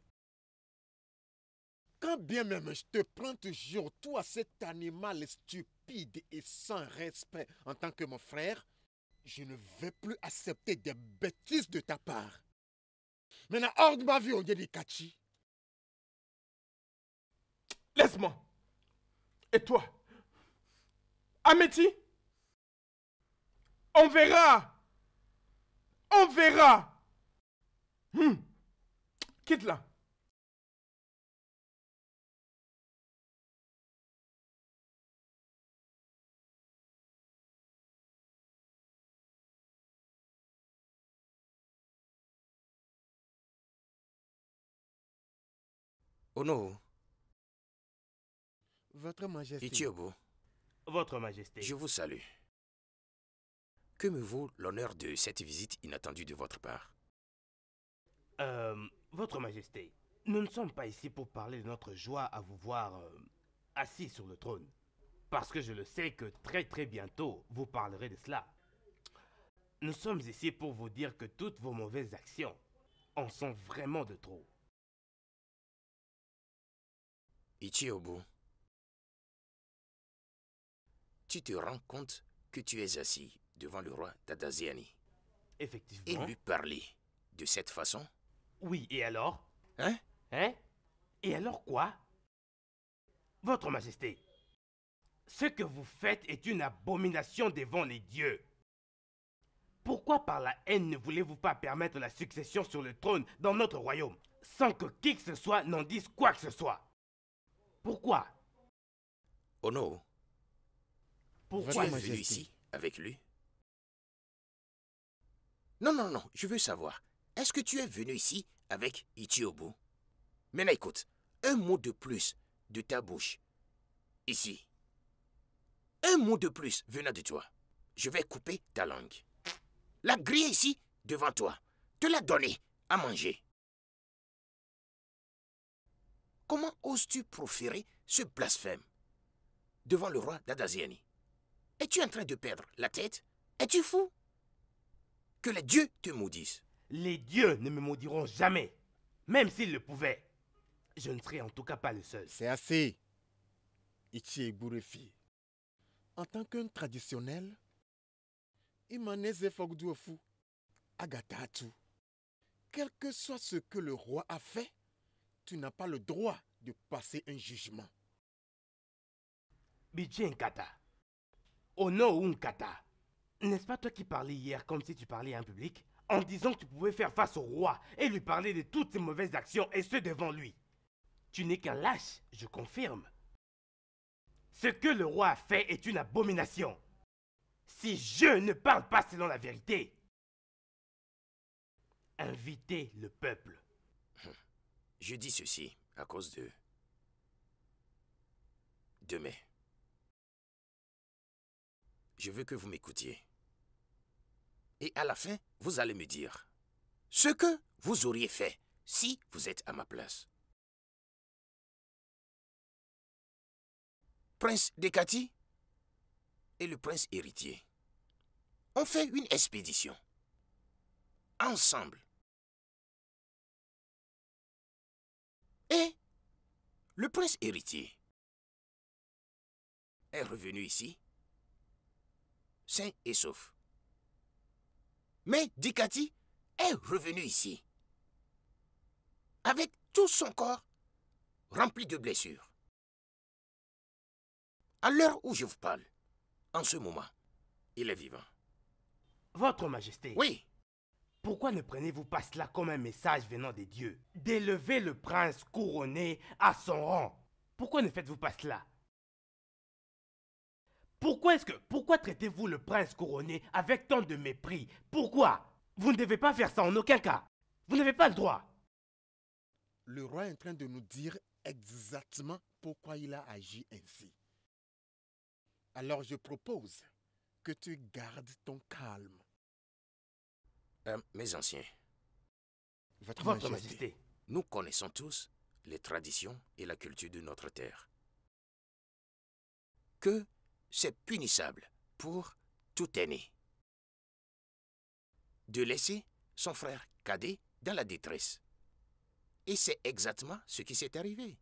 A: Quand bien même je te prends toujours, toi cet animal stupide et sans respect en tant que mon frère, je ne vais plus accepter des bêtises de ta part. Maintenant, hors de ma vie, on dit Dikachi.
B: Laisse-moi. Et toi, Améti, on verra. On verra. Quitte-la.
C: Ono,
A: Votre Majesté.
C: Ichiobu,
F: Votre Majesté.
C: je vous salue. Que me vaut l'honneur de cette visite inattendue de votre part?
F: Votre Majesté, nous ne sommes pas ici pour parler de notre joie à vous voir assis sur le trône. Parce que je le sais que très bientôt, vous parlerez de cela. Nous sommes ici pour vous dire que toutes vos mauvaises actions en sont vraiment de trop.
C: Ichiobu, tu te rends compte que tu es assis devant le roi Tadaziani et
F: Effectivement.
C: lui parler de cette façon?
F: Oui, et alors?
C: Hein?
F: Hein? Et alors quoi? Votre Majesté, ce que vous faites est une abomination devant les dieux. Pourquoi par la haine ne voulez-vous pas permettre la succession sur le trône dans notre royaume, sans que qui que ce soit n'en dise quoi que ce soit? Pourquoi?
C: Ono,
F: Pourquoi?
C: tu es venu
A: Majesté.
C: ici avec lui? Non, je veux savoir. Est-ce que tu es venu ici avec Ichiobu? Maintenant écoute, un mot de plus de ta bouche, ici, un mot de plus venant de toi, je vais couper ta langue. La griller ici, devant toi, te la donner à manger. Comment oses-tu proférer ce blasphème devant le roi d'Adaziani? Es-tu en train de perdre la tête? Es-tu fou? Que les dieux te maudissent.
F: Les dieux ne me maudiront jamais, même s'ils le pouvaient. Je ne serai en tout cas pas le seul.
A: C'est assez. Ichi Burefi. En tant qu'un traditionnel, Imaneze Fogduofu, Agatatu, quel que soit ce que le roi a fait, tu n'as pas le droit de passer un jugement.
F: Bichi Nkata. Ono ou Nkata. N'est-ce pas toi qui parlais hier comme si tu parlais à un public, en disant que tu pouvais faire face au roi et lui parler de toutes ses mauvaises actions et ce devant lui? Tu n'es qu'un lâche, je confirme. Ce que le roi a fait est une abomination. Si je ne parle pas selon la vérité, invitez le peuple.
C: Je dis ceci à cause de demain. Je veux que vous m'écoutiez. Et à la fin, vous allez me dire ce que vous auriez fait si vous êtes à ma place. Prince Dekati et le prince héritier ont fait une expédition ensemble. Et le prince héritier est revenu ici, sain et sauf. Mais Dekati est revenu ici, avec tout son corps rempli de blessures. À l'heure où je vous parle, en ce moment, il est vivant.
F: Votre Majesté.
C: Oui.
F: Pourquoi ne prenez-vous pas cela comme un message venant des dieux, d'élever le prince couronné à son rang? Pourquoi ne faites-vous pas cela? Pourquoi traitez-vous le prince couronné avec tant de mépris? Pourquoi? Vous ne devez pas faire ça en aucun cas. Vous n'avez pas le droit.
A: Le roi est en train de nous dire exactement pourquoi il a agi ainsi. Alors je propose que tu gardes ton calme.
C: Mes anciens,
A: Votre
F: Majesté.
C: nous connaissons tous les traditions et la culture de notre terre. Que c'est punissable pour tout aîné de laisser son frère cadet dans la détresse. Et c'est exactement ce qui s'est arrivé.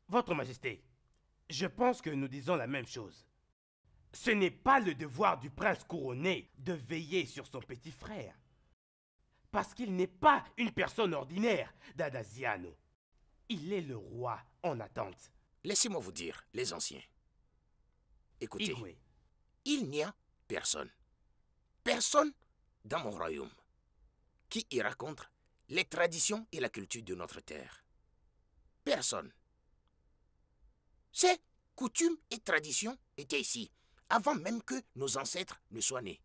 F: Votre Majesté, je pense que nous disons la même chose. Ce n'est pas le devoir du prince couronné de veiller sur son petit frère. Parce qu'il n'est pas une personne ordinaire d'Adaziano. Il est le roi en attente.
C: Laissez-moi vous dire, les anciens. Écoutez,
F: Igwe.
C: il n'y a personne dans mon royaume qui ira contre les traditions et la culture de notre terre. Personne. Ces coutumes et traditions étaient ici, avant même que nos ancêtres ne soient nés.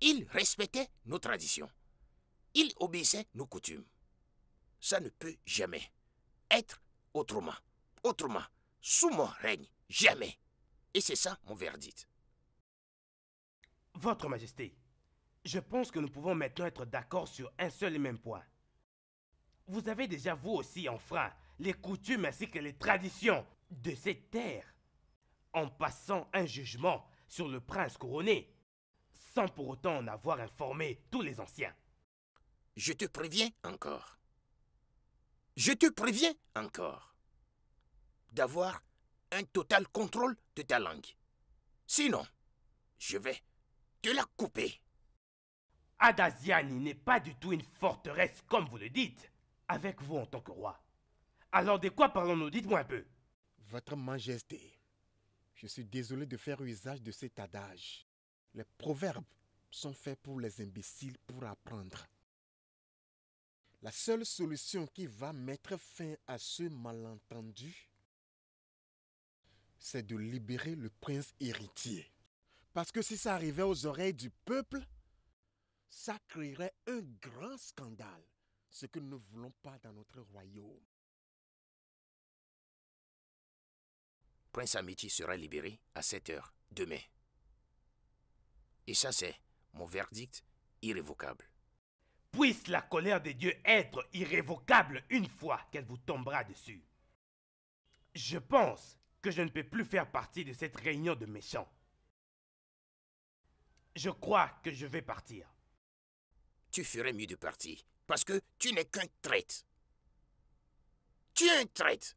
C: Ils respectaient nos traditions. Ils obéissaient nos coutumes. Ça ne peut jamais être autrement. Autrement, sous mon règne, jamais. Et c'est ça mon verdict.
F: Votre Majesté, je pense que nous pouvons maintenant être d'accord sur un seul et même point. Vous avez déjà vous aussi enfreint les coutumes ainsi que les traditions de cette terre, en passant un jugement sur le prince couronné, sans pour autant en avoir informé tous les anciens.
C: Je te préviens encore. Je te préviens encore d'avoir un total contrôle de ta langue. Sinon, je vais te la couper.
F: Adaziani n'est pas du tout une forteresse comme vous le dites, avec vous en tant que roi. Alors de quoi parlons-nous? Dites-moi un peu.
A: Votre Majesté, je suis désolé de faire usage de cet adage. Les proverbes sont faits pour les imbéciles pour apprendre. La seule solution qui va mettre fin à ce malentendu, c'est de libérer le prince héritier. Parce que si ça arrivait aux oreilles du peuple, ça créerait un grand scandale, ce que nous ne voulons pas dans notre royaume.
C: Prince Amici sera libéré à 7 heures demain. Et ça, c'est mon verdict irrévocable.
F: Puisse la colère de Dieu être irrévocable une fois qu'elle vous tombera dessus. Je pense que je ne peux plus faire partie de cette réunion de méchants. Je crois que je vais partir.
C: Tu ferais mieux de partir, parce que tu n'es qu'un traître. Tu es un traître.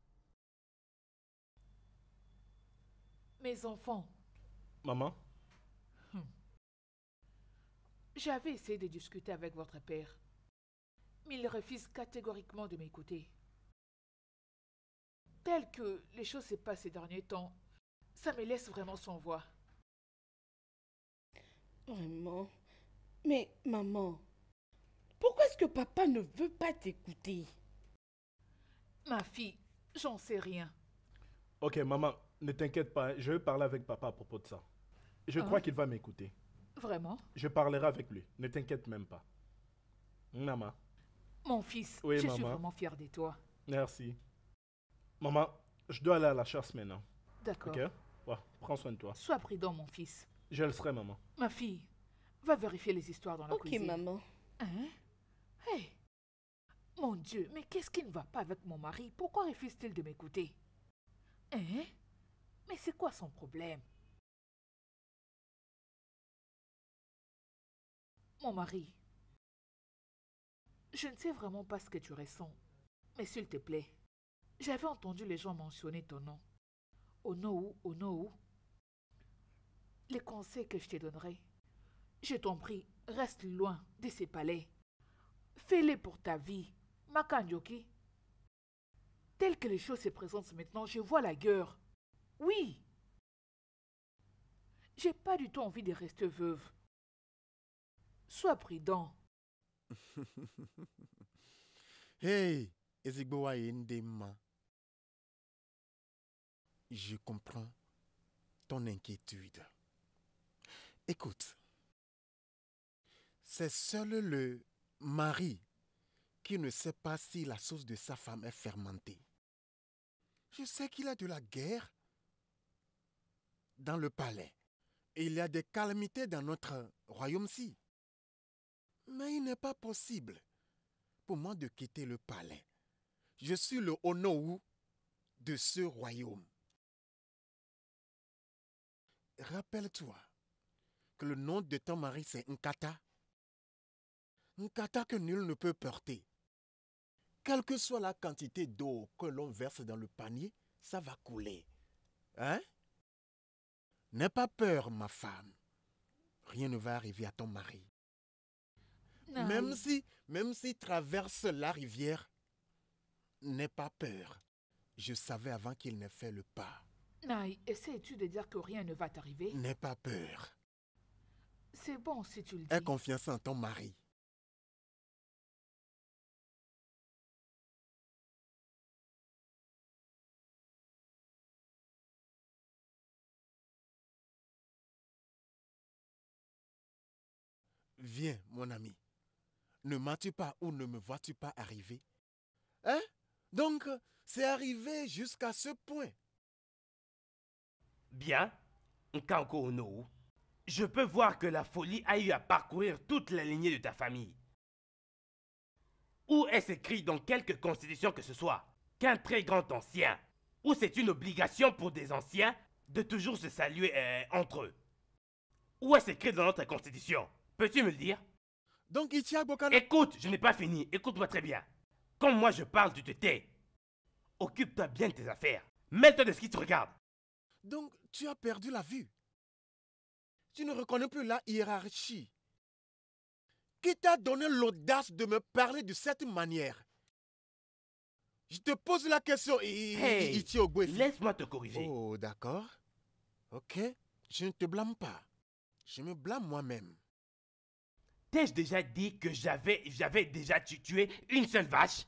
H: Mes enfants,
G: Maman,
H: j'avais essayé de discuter avec votre père, mais il refuse catégoriquement de m'écouter. Tel que les choses se passent ces derniers temps, ça me laisse vraiment sans voix.
E: Vraiment? Mais maman, pourquoi est-ce que papa ne veut pas t'écouter?
H: Ma fille, j'en sais rien.
G: ok, maman, ne t'inquiète pas, je vais parler avec papa à propos de ça. Je crois qu'il va m'écouter.
H: Vraiment?
G: Je parlerai avec lui, ne t'inquiète même pas. Maman,
H: Mon fils,
G: Oui,
H: je suis
G: maman.
H: vraiment fière de toi.
G: merci. Maman, je dois aller à la chasse maintenant.
H: D'accord.
G: Ok? Ouais, prends soin de toi.
H: Sois prudent, mon fils.
G: Je le serai, maman.
H: Ma fille, va vérifier les histoires dans la
E: Ok,
H: cuisine.
E: maman.
H: Hein? Hey! Mon Dieu, mais qu'est-ce qui ne va pas avec mon mari? Pourquoi refuse-t-il de m'écouter? Hein? Mais c'est quoi son problème? Mon mari, je ne sais vraiment pas ce que tu ressens, mais s'il te plaît, j'avais entendu les gens mentionner ton nom. Onowu, Onowu. Les conseils que je te donnerai, je t'en prie, reste loin de ces palais. Fais-les pour ta vie, Makanjoki. Tel que les choses se présentent maintenant, je vois la guerre. Oui. J'ai pas du tout envie de rester veuve. Sois prudent.
A: Hey, Ezigbowa Ndema. Je comprends ton inquiétude. Écoute, c'est seul le mari qui ne sait pas si la sauce de sa femme est fermentée. Je sais qu'il y a de la guerre dans le palais et il y a des calamités dans notre royaume-ci. Mais il n'est pas possible pour moi de quitter le palais. Je suis le Onowu de ce royaume. Rappelle-toi que le nom de ton mari c'est Nkata. Nkata que nul ne peut porter. Quelle que soit la quantité d'eau que l'on verse dans le panier, ça va couler. Hein? N'aie pas peur, ma femme. Rien ne va arriver à ton mari.
H: Naï.
A: Même s'il traverse la rivière, n'aie pas peur. Je savais avant qu'il n'ait fait le pas.
H: Naï, essaies-tu de dire que rien ne va t'arriver?
A: N'aie pas peur.
H: C'est bon si tu le
A: Aie
H: dis.
A: confiance en ton mari. Viens, mon ami. Ne m'as-tu pas ou ne me vois-tu pas arriver? Hein? Donc, c'est arrivé jusqu'à ce point.
F: Bien, Nkanko Onowu, je peux voir que la folie a eu à parcourir toute la lignée de ta famille. Où est-ce écrit dans quelque constitution que ce soit qu'un très grand ancien, ou c'est une obligation pour des anciens de toujours se saluer entre eux? Où est-ce écrit dans notre constitution? Peux-tu me le dire?
A: Donc, Itia Bokana...
F: Écoute, je n'ai pas fini. Écoute-moi très bien. Comme moi je parle, tu te tais. Occupe-toi bien de tes affaires. Mets-toi de ce qui te regarde.
A: Donc, tu as perdu la vue. Tu ne reconnais plus la hiérarchie. Qui t'a donné l'audace de me parler de cette manière? Je te pose la question,
F: Hey,
A: Ichi Ogwefi.
F: laisse-moi te corriger.
A: Oh, d'accord. Ok, je ne te blâme pas. Je me blâme moi-même.
F: T'ai-je déjà dit que j'avais déjà tué une seule vache?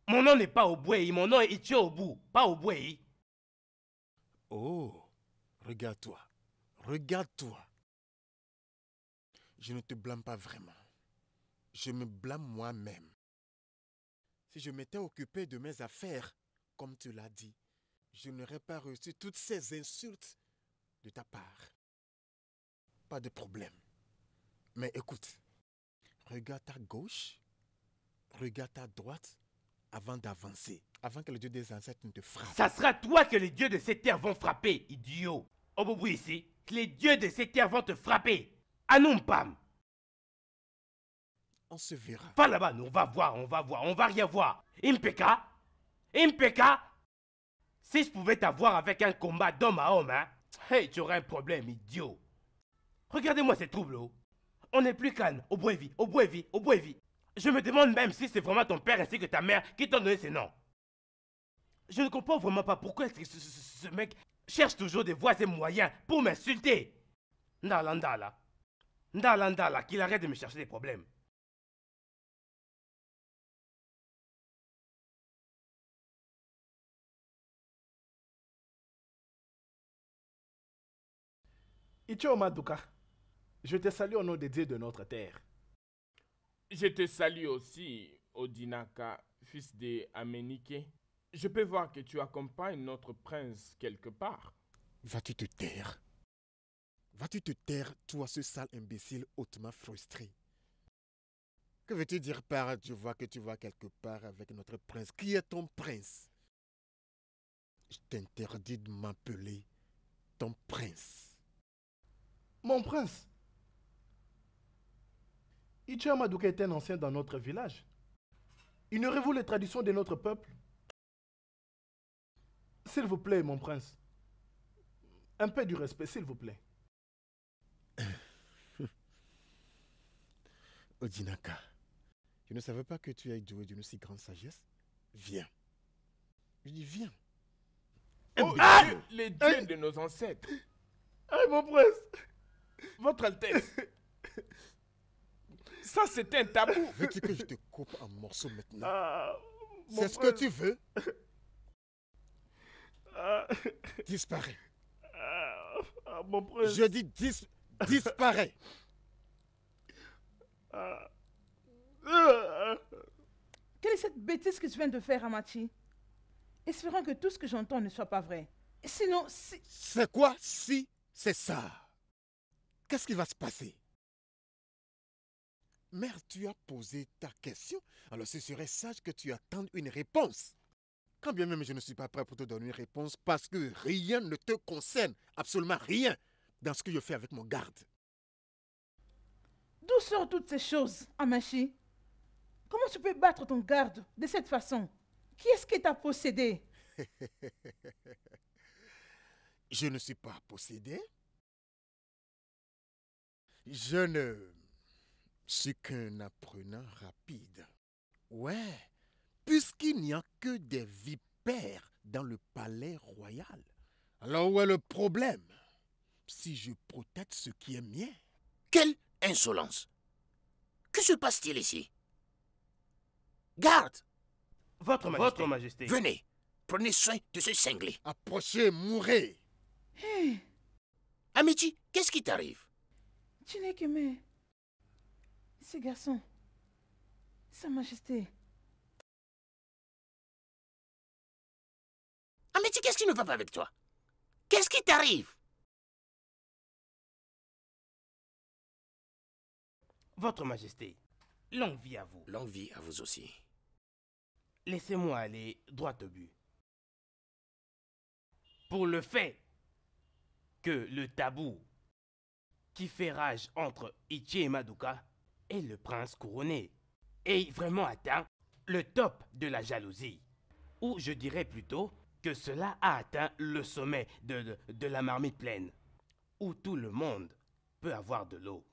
F: Mon nom n'est pas Obwei, mon nom est Ichio Obu, pas Obwei.
A: Oh, regarde-toi. Regarde-toi. Je ne te blâme pas vraiment. Je me blâme moi-même. Si je m'étais occupé de mes affaires, comme tu l'as dit, je n'aurais pas reçu toutes ces insultes de ta part. Pas de problème. Mais écoute, regarde à gauche, regarde à droite avant d'avancer, avant que le Dieu des ancêtres ne te frappe.
F: Ça sera toi que les dieux de cette terre vont frapper, idiot. Oboubou ici, les dieux de cette terre vont te frapper. Anumpam.
A: On se verra.
F: Va là-bas, nous, on va voir, on va rien voir. Impeka, si je pouvais t'avoir avec un combat d'homme à homme, hein, hey, tu aurais un problème, idiot. Regardez-moi ces troubles, oh. On n'est plus calme, au Boévi. Je me demande même si c'est vraiment ton père ainsi que ta mère qui t'ont donné ces noms. Je ne comprends vraiment pas pourquoi est-ce que ce mec cherche toujours des voies et moyens pour m'insulter. Ndala, qu'il arrête de me chercher des problèmes.
G: Ichio Maduka, je te salue au nom des dieux de notre terre.
B: Je te salue aussi, Odinaka, fils de Amenike. Je peux voir que tu accompagnes notre prince quelque part.
A: Vas-tu te taire? Vas-tu te taire, toi, ce sale imbécile hautement frustré? Que veux-tu dire par je vois que tu vas quelque part avec notre prince? Qui est ton prince? Je t'interdis de m'appeler ton prince.
G: Mon prince, Ichio Maduka est un ancien dans notre village. Ignorez-vous les traditions de notre peuple? S'il vous plaît, mon prince. Un peu du respect, s'il vous plaît.
A: Odinaka, je ne savais pas que tu es doué d'une si grande sagesse. Viens. Je dis viens.
B: Oh, les dieux de nos ancêtres.
G: Ah, mon prince.
B: Votre Altesse. Ça, c'est un tabou.
A: Veux-tu que je te coupe en morceaux maintenant?
G: Ah,
A: c'est ce que tu veux? Disparais.
G: Mon prince.
A: Je dis disparais.
D: Quelle est cette bêtise que tu viens de faire, Amachi? Espérons que tout ce que j'entends ne soit pas vrai. Sinon, si...
A: C'est quoi si c'est ça? Qu'est-ce qui va se passer? Mère, tu as posé ta question, alors ce serait sage que tu attendes une réponse. Quand bien même je ne suis pas prêt pour te donner une réponse parce que rien ne te concerne, absolument rien, dans ce que je fais avec mon garde.
D: D'où sortent toutes ces choses, Amachi? Comment tu peux battre ton garde de cette façon? Qui est-ce qui t'a possédé?
A: Je ne suis pas possédé. Je ne suis qu'un apprenant rapide. Ouais, puisqu'il n'y a que des vipères dans le palais royal. Alors où est le problème? Si je protège ce qui est mien.
C: Quelle insolence! Que se passe-t-il ici? Garde!
F: Votre Majesté.
C: Venez, prenez soin de ce cinglé.
A: Approchez, mourrez.
D: Hé,
C: Amici, qu'est-ce qui t'arrive?
D: tu n'es que mais... Ce garçon, Sa Majesté.
C: Amici, qu'est-ce qui ne va pas avec toi? Qu'est-ce qui t'arrive?
F: Votre Majesté, longue vie à vous.
C: Longue vie à vous aussi.
F: Laissez-moi aller droit au but. Pour le fait que le tabou qui fait rage entre Ichie et Maduka et le prince couronné est vraiment atteint le top de la jalousie. Ou je dirais plutôt que cela a atteint le sommet de la marmite pleine, où tout le monde peut avoir de l'eau.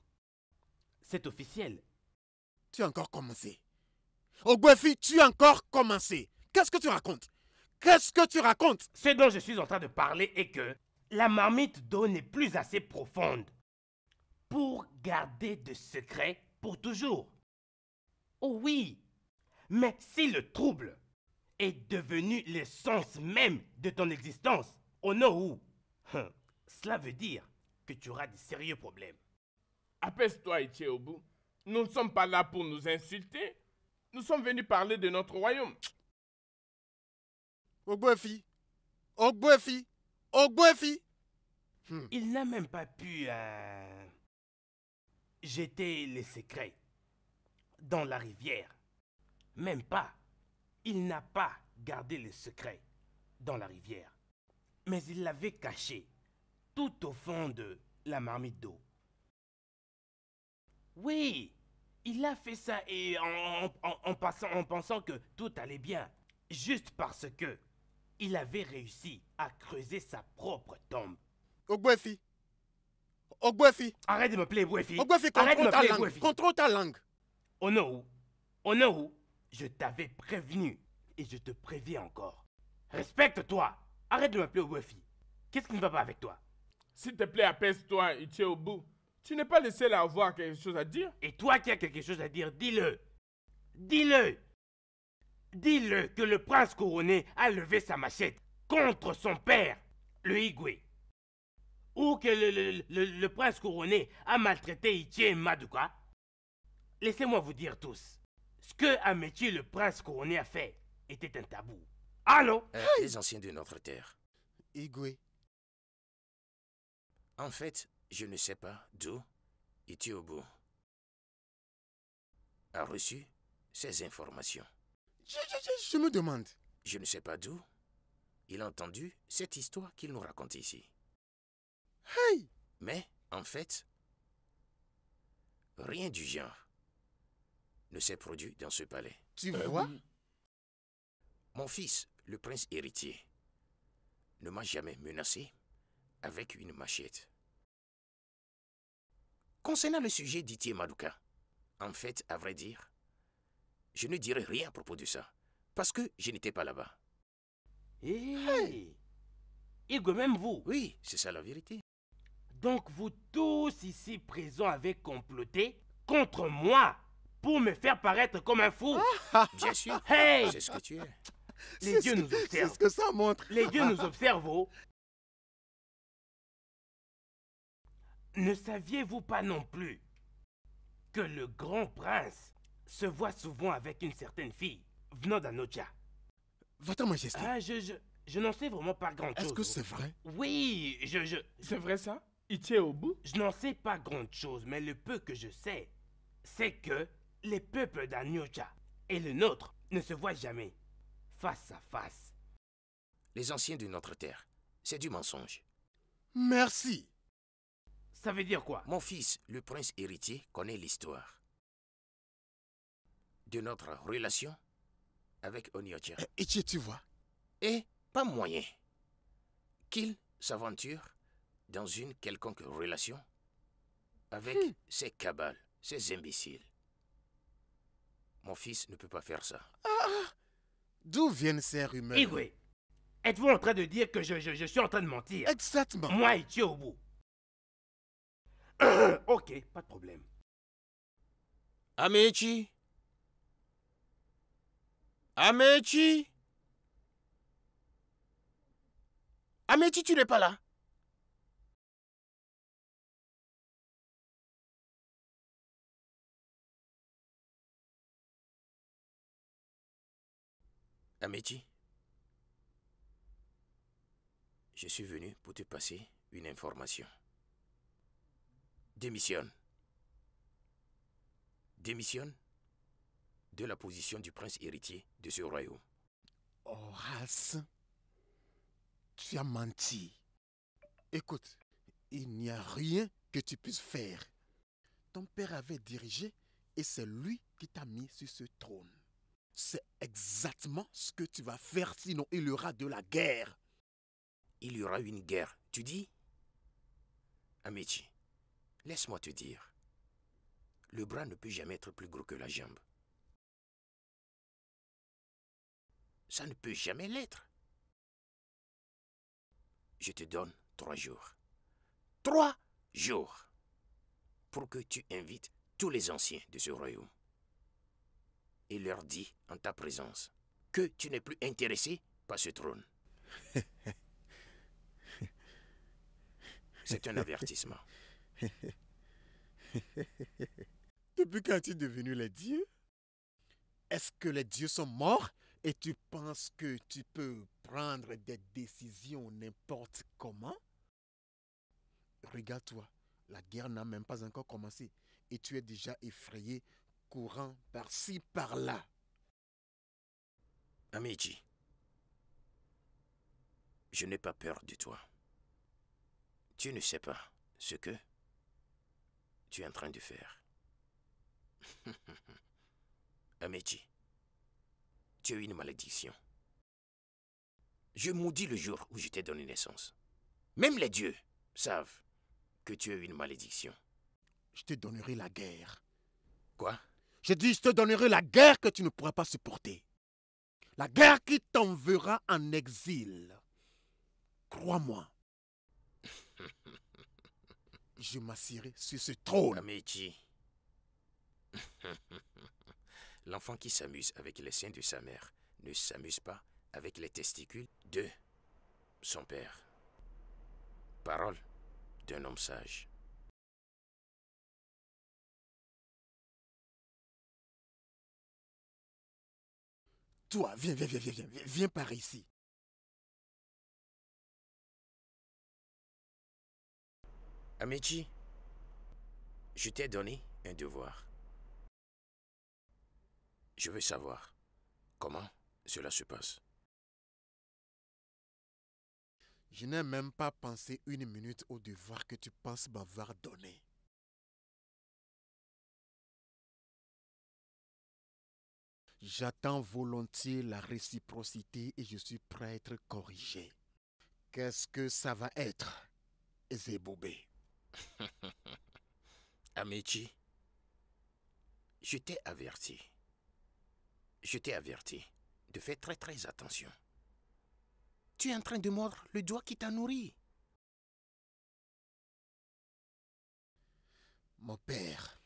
F: C'est officiel.
A: Tu as encore commencé. Ogbuefi, tu as encore commencé. Qu'est-ce que tu racontes? Qu'est-ce que tu racontes?
F: Ce dont je suis en train de parler est que la marmite d'eau n'est plus assez profonde pour garder de secrets pour toujours. Oh oui, mais si le trouble est devenu l'essence même de ton existence, au Nohou, cela veut dire que tu auras de sérieux problèmes.
B: Apaise-toi, Ichiobu. Nous ne sommes pas là pour nous insulter. Nous sommes venus parler de notre royaume.
A: Ogbuefi, Ogbuefi! Ogbuefi!
F: Il n'a même pas pu jeter les secrets dans la rivière. Même pas. Il n'a pas gardé les secrets dans la rivière. Mais il l'avait caché tout au fond de la marmite d'eau. Oui, il a fait ça et en pensant que tout allait bien. Juste parce que il avait réussi à creuser sa propre tombe.
A: Ogbuefi! Ogbuefi!
F: Arrête de me plaire, Bouefi.
A: Ogbuefi,
F: Arrête de
A: contrôle
F: me
A: ta
F: plaire,
A: langue!
F: Bouefi.
A: Contrôle ta langue!
F: Onowu, je t'avais prévenu et je te préviens encore. Respecte-toi. Arrête de m'appeler Bouefi. Qu'est-ce qui ne va pas avec toi?
B: S'il te plaît, apaise-toi, Ichiobu. Tu n'es pas le seul à avoir quelque chose à dire.
F: Et toi qui as quelque chose à dire, dis-le. Dis-le. Dis-le que le prince couronné a levé sa machette contre son père, le Igwe. Ou que le prince couronné a maltraité Ichie Maduka. Laissez-moi vous dire tous. Ce que Amechi, le prince couronné, a fait était un tabou. Allô?
C: Les anciens de notre terre.
A: Igwe.
C: En fait, je ne sais pas d'où Itiobu a reçu ces informations.
A: Je me demande.
C: Je ne sais pas d'où il a entendu cette histoire qu'il nous raconte ici.
A: Hey!
C: Mais, en fait, rien du genre ne s'est produit dans ce palais.
A: Tu vois?
C: Mon fils, le prince héritier, ne m'a jamais menacé avec une machette. Concernant le sujet d'Itie Maduka, en fait, à vrai dire, je ne dirai rien à propos de ça, parce que je n'étais pas là-bas.
F: Hey! Igwe, même vous.
C: Oui, c'est ça la vérité.
F: Donc vous tous ici présents avez comploté contre moi pour me faire paraître comme un fou.
C: Bien sûr,
F: Hey!
C: c'est ce que tu es.
F: Les dieux nous
A: C'est
F: observent.
A: ce que ça montre.
F: Les dieux nous observent. Oh. Ne saviez-vous pas non plus que le grand prince se voit souvent avec une certaine fille venant d'Anocha?
A: Votre Majesté,
F: Ah, je n'en sais vraiment pas grand-chose.
A: est-ce que
F: oh.
A: c'est vrai?
F: Oui,
B: C'est vrai ça? Ichiobu?
F: je n'en sais pas grand-chose, mais le peu que je sais, c'est que les peuples d'Aniocha et le nôtre ne se voient jamais face à face.
C: Les anciens de notre terre, c'est du mensonge.
A: Merci.
F: Ça veut dire quoi?
C: Mon fils, le prince héritier, connaît l'histoire de notre relation avec Oniocha.
A: Ichi, tu vois?
C: Et pas moyen qu'il s'aventure dans une quelconque relation avec ces cabales, ces imbéciles. Mon fils ne peut pas faire ça.
A: D'où viennent ces rumeurs?
F: Igwe, êtes-vous en train de dire que je suis en train de mentir?
A: Exactement.
F: Moi, Ichiobu. Ok, pas de problème.
C: Amechi! Amechi! Amechi, tu n'es pas là? Amechi, je suis venu pour te passer une information. Démissionne. Démissionne de la position du prince héritier de ce royaume.
A: Horace, tu as menti. Écoute, il n'y a rien que tu puisses faire. Ton père avait dirigé et c'est lui qui t'a mis sur ce trône. C'est exactement ce que tu vas faire, sinon il y aura de la guerre.
C: Il y aura une guerre, tu dis? Amechi, laisse-moi te dire. Le bras ne peut jamais être plus gros que la jambe. Ça ne peut jamais l'être. Je te donne 3 jours. 3 jours pour que tu invites tous les anciens de ce royaume et leur dis en ta présence que tu n'es plus intéressé par ce trône. C'est un avertissement.
A: Depuis quand es-tu devenu les dieux? Est-ce que les dieux sont morts Et tu penses que tu peux prendre des décisions n'importe comment? Regarde-toi, la guerre n'a même pas encore commencé et tu es déjà effrayé, courant par-ci, par-là.
C: Améji, je n'ai pas peur de toi. Tu ne sais pas ce que tu es en train de faire. Améji, tu as une malédiction. Je maudis le jour où je t'ai donné naissance. Même les dieux savent que tu as une malédiction.
A: Je te donnerai la guerre.
C: Quoi?
A: Je dis, je te donnerai la guerre que tu ne pourras pas supporter. La guerre qui t'enverra en exil. Crois-moi. Je m'assierai sur ce trône.
C: Améji. L'enfant qui s'amuse avec les seins de sa mère ne s'amuse pas avec les testicules de son père. Parole d'un homme sage.
A: Toi, viens par ici.
C: Améji, je t'ai donné un devoir. Je veux savoir comment cela se passe.
A: Je n'ai même pas pensé une minute au devoir que tu penses m'avoir donné. J'attends volontiers la réciprocité et je suis prêt à être corrigé. Qu'est-ce que ça va être, Zébobé?
C: Améji, je t'ai averti. Je t'ai averti de faire très attention. Tu es en train de mordre le doigt qui t'a nourri.
A: Mon père,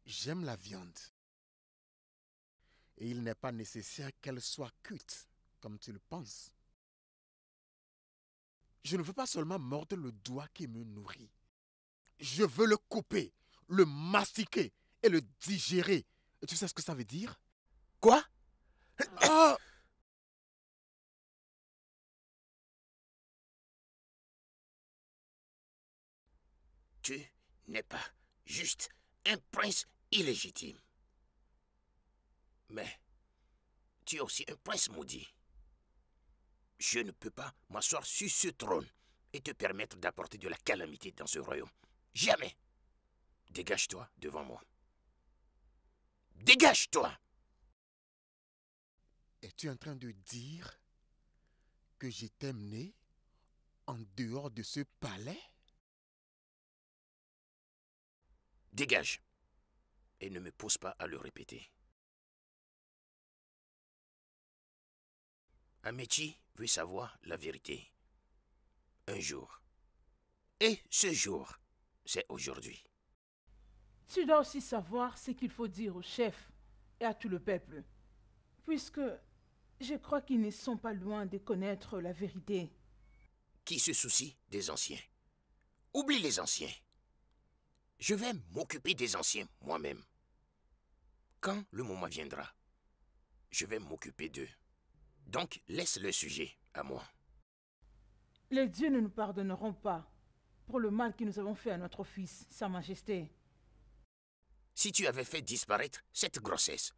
A: j'aime la viande. Et il n'est pas nécessaire qu'elle soit cuite, comme tu le penses. Je ne veux pas seulement mordre le doigt qui me nourrit. Je veux le couper, le mastiquer et le digérer. Et tu sais ce que ça veut dire?
C: Quoi?
A: Ah!
C: Tu n'es pas juste un prince illégitime. Mais tu es aussi un prince maudit. Je ne peux pas m'asseoir sur ce trône et te permettre d'apporter de la calamité dans ce royaume. Jamais. Dégage-toi devant moi. Dégage-toi!
A: Es-tu en train de dire que j'étais né en dehors de ce palais?
C: Dégage. Et ne me pose pas à le répéter. Améji veut savoir la vérité. Un jour. Et ce jour, c'est aujourd'hui.
D: Tu dois aussi savoir ce qu'il faut dire au chef et à tout le peuple, puisque je crois qu'ils ne sont pas loin de connaître la vérité.
C: Qui se soucie des anciens? Oublie les anciens. Je vais m'occuper des anciens moi-même. Quand le moment viendra, je vais m'occuper d'eux. Donc, laisse le sujet à moi.
D: Les dieux ne nous pardonneront pas pour le mal que nous avons fait à notre fils, Sa Majesté.
C: Si tu avais fait disparaître cette grossesse,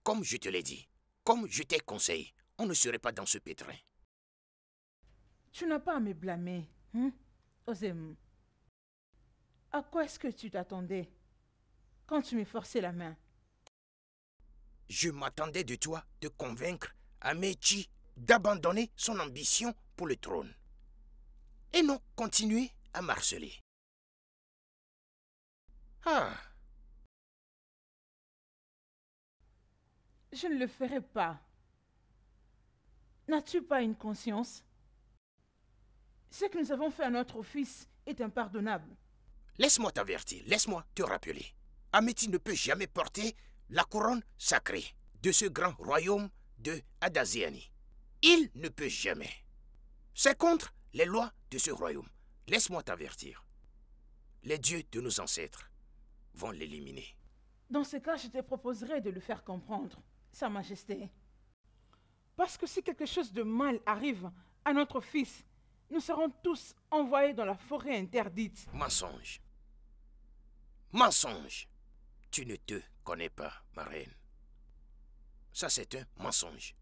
C: comme je te l'ai dit, comme je t'ai conseillé, on ne serait pas dans ce pétrin.
D: Tu n'as pas à me blâmer, hein, Ozem. À quoi est-ce que tu t'attendais quand tu me forçais la main?
C: Je m'attendais de toi de convaincre Améji d'abandonner son ambition pour le trône. Et non continuer à marceler. Ah!
D: Je ne le ferai pas. N'as-tu pas une conscience? Ce que nous avons fait à notre fils est impardonnable.
C: Laisse-moi t'avertir, laisse-moi te rappeler. Améti ne peut jamais porter la couronne sacrée de ce grand royaume de Adaziani. Il ne peut jamais. C'est contre les lois de ce royaume. Laisse-moi t'avertir. Les dieux de nos ancêtres vont l'éliminer.
D: Dans ce cas, je te proposerai de le faire comprendre Sa Majesté. Parce que si quelque chose de mal arrive à notre fils, nous serons tous envoyés dans la forêt interdite.
C: Mensonge. Mensonge. Tu ne te connais pas, ma reine. Ça, c'est un mensonge.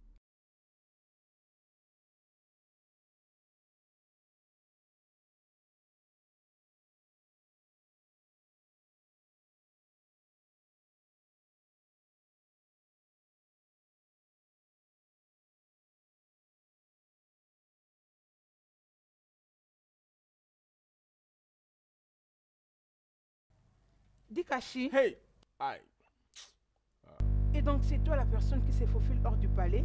D: Dikachi,
B: Hey! Aïe.
D: et donc c'est toi la personne qui s'est faufile hors du palais?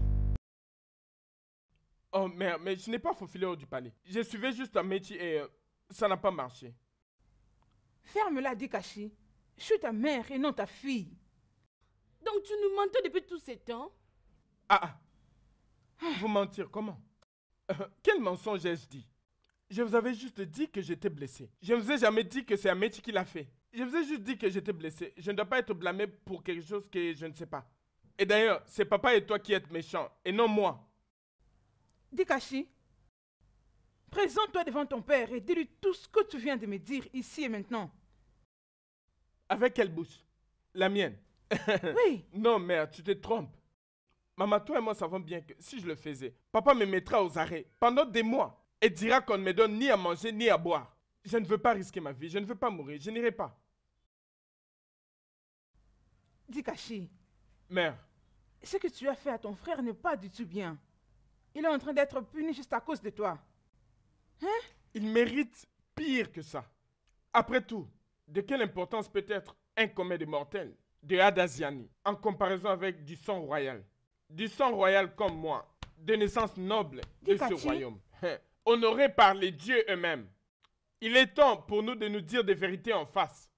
B: Oh merde, mais je n'ai pas faufilé hors du palais. Je suivais juste un métier et ça n'a pas marché.
D: Ferme-la, Dikachi. Je suis ta mère et non ta fille.
E: Donc tu nous mentais depuis tout ce temps?
B: Ah! Vous mentir comment? Quel mensonge ai-je dit? Je vous avais juste dit que j'étais blessé. Je ne vous ai jamais dit que c'est un métier qui l'a fait. Je vous ai juste dit que j'étais blessé. Je ne dois pas être blâmé pour quelque chose que je ne sais pas. Et d'ailleurs, c'est papa et toi qui êtes méchants, et non moi.
D: Dikachi, présente-toi devant ton père et dis-lui tout ce que tu viens de me dire ici et maintenant.
B: Avec quelle bouche? La mienne.
D: Oui,
B: Non, mère, tu te trompes. Maman, toi et moi savons bien que si je le faisais, papa me mettra aux arrêts pendant des mois et dira qu'on ne me donne ni à manger ni à boire. Je ne veux pas risquer ma vie, je ne veux pas mourir, je n'irai pas.
D: Dikachi,
B: Mère,
D: ce que tu as fait à ton frère n'est pas du tout bien. Il est en train d'être puni juste à cause de toi.
B: il mérite pire que ça. Après tout, de quelle importance peut être un commun des mortels de Hadaziani en comparaison avec du sang royal? Du sang royal comme moi, de naissance noble de ce
D: Dikachi.
B: royaume, honoré par les dieux eux-mêmes. Il est temps pour nous de nous dire des vérités en face.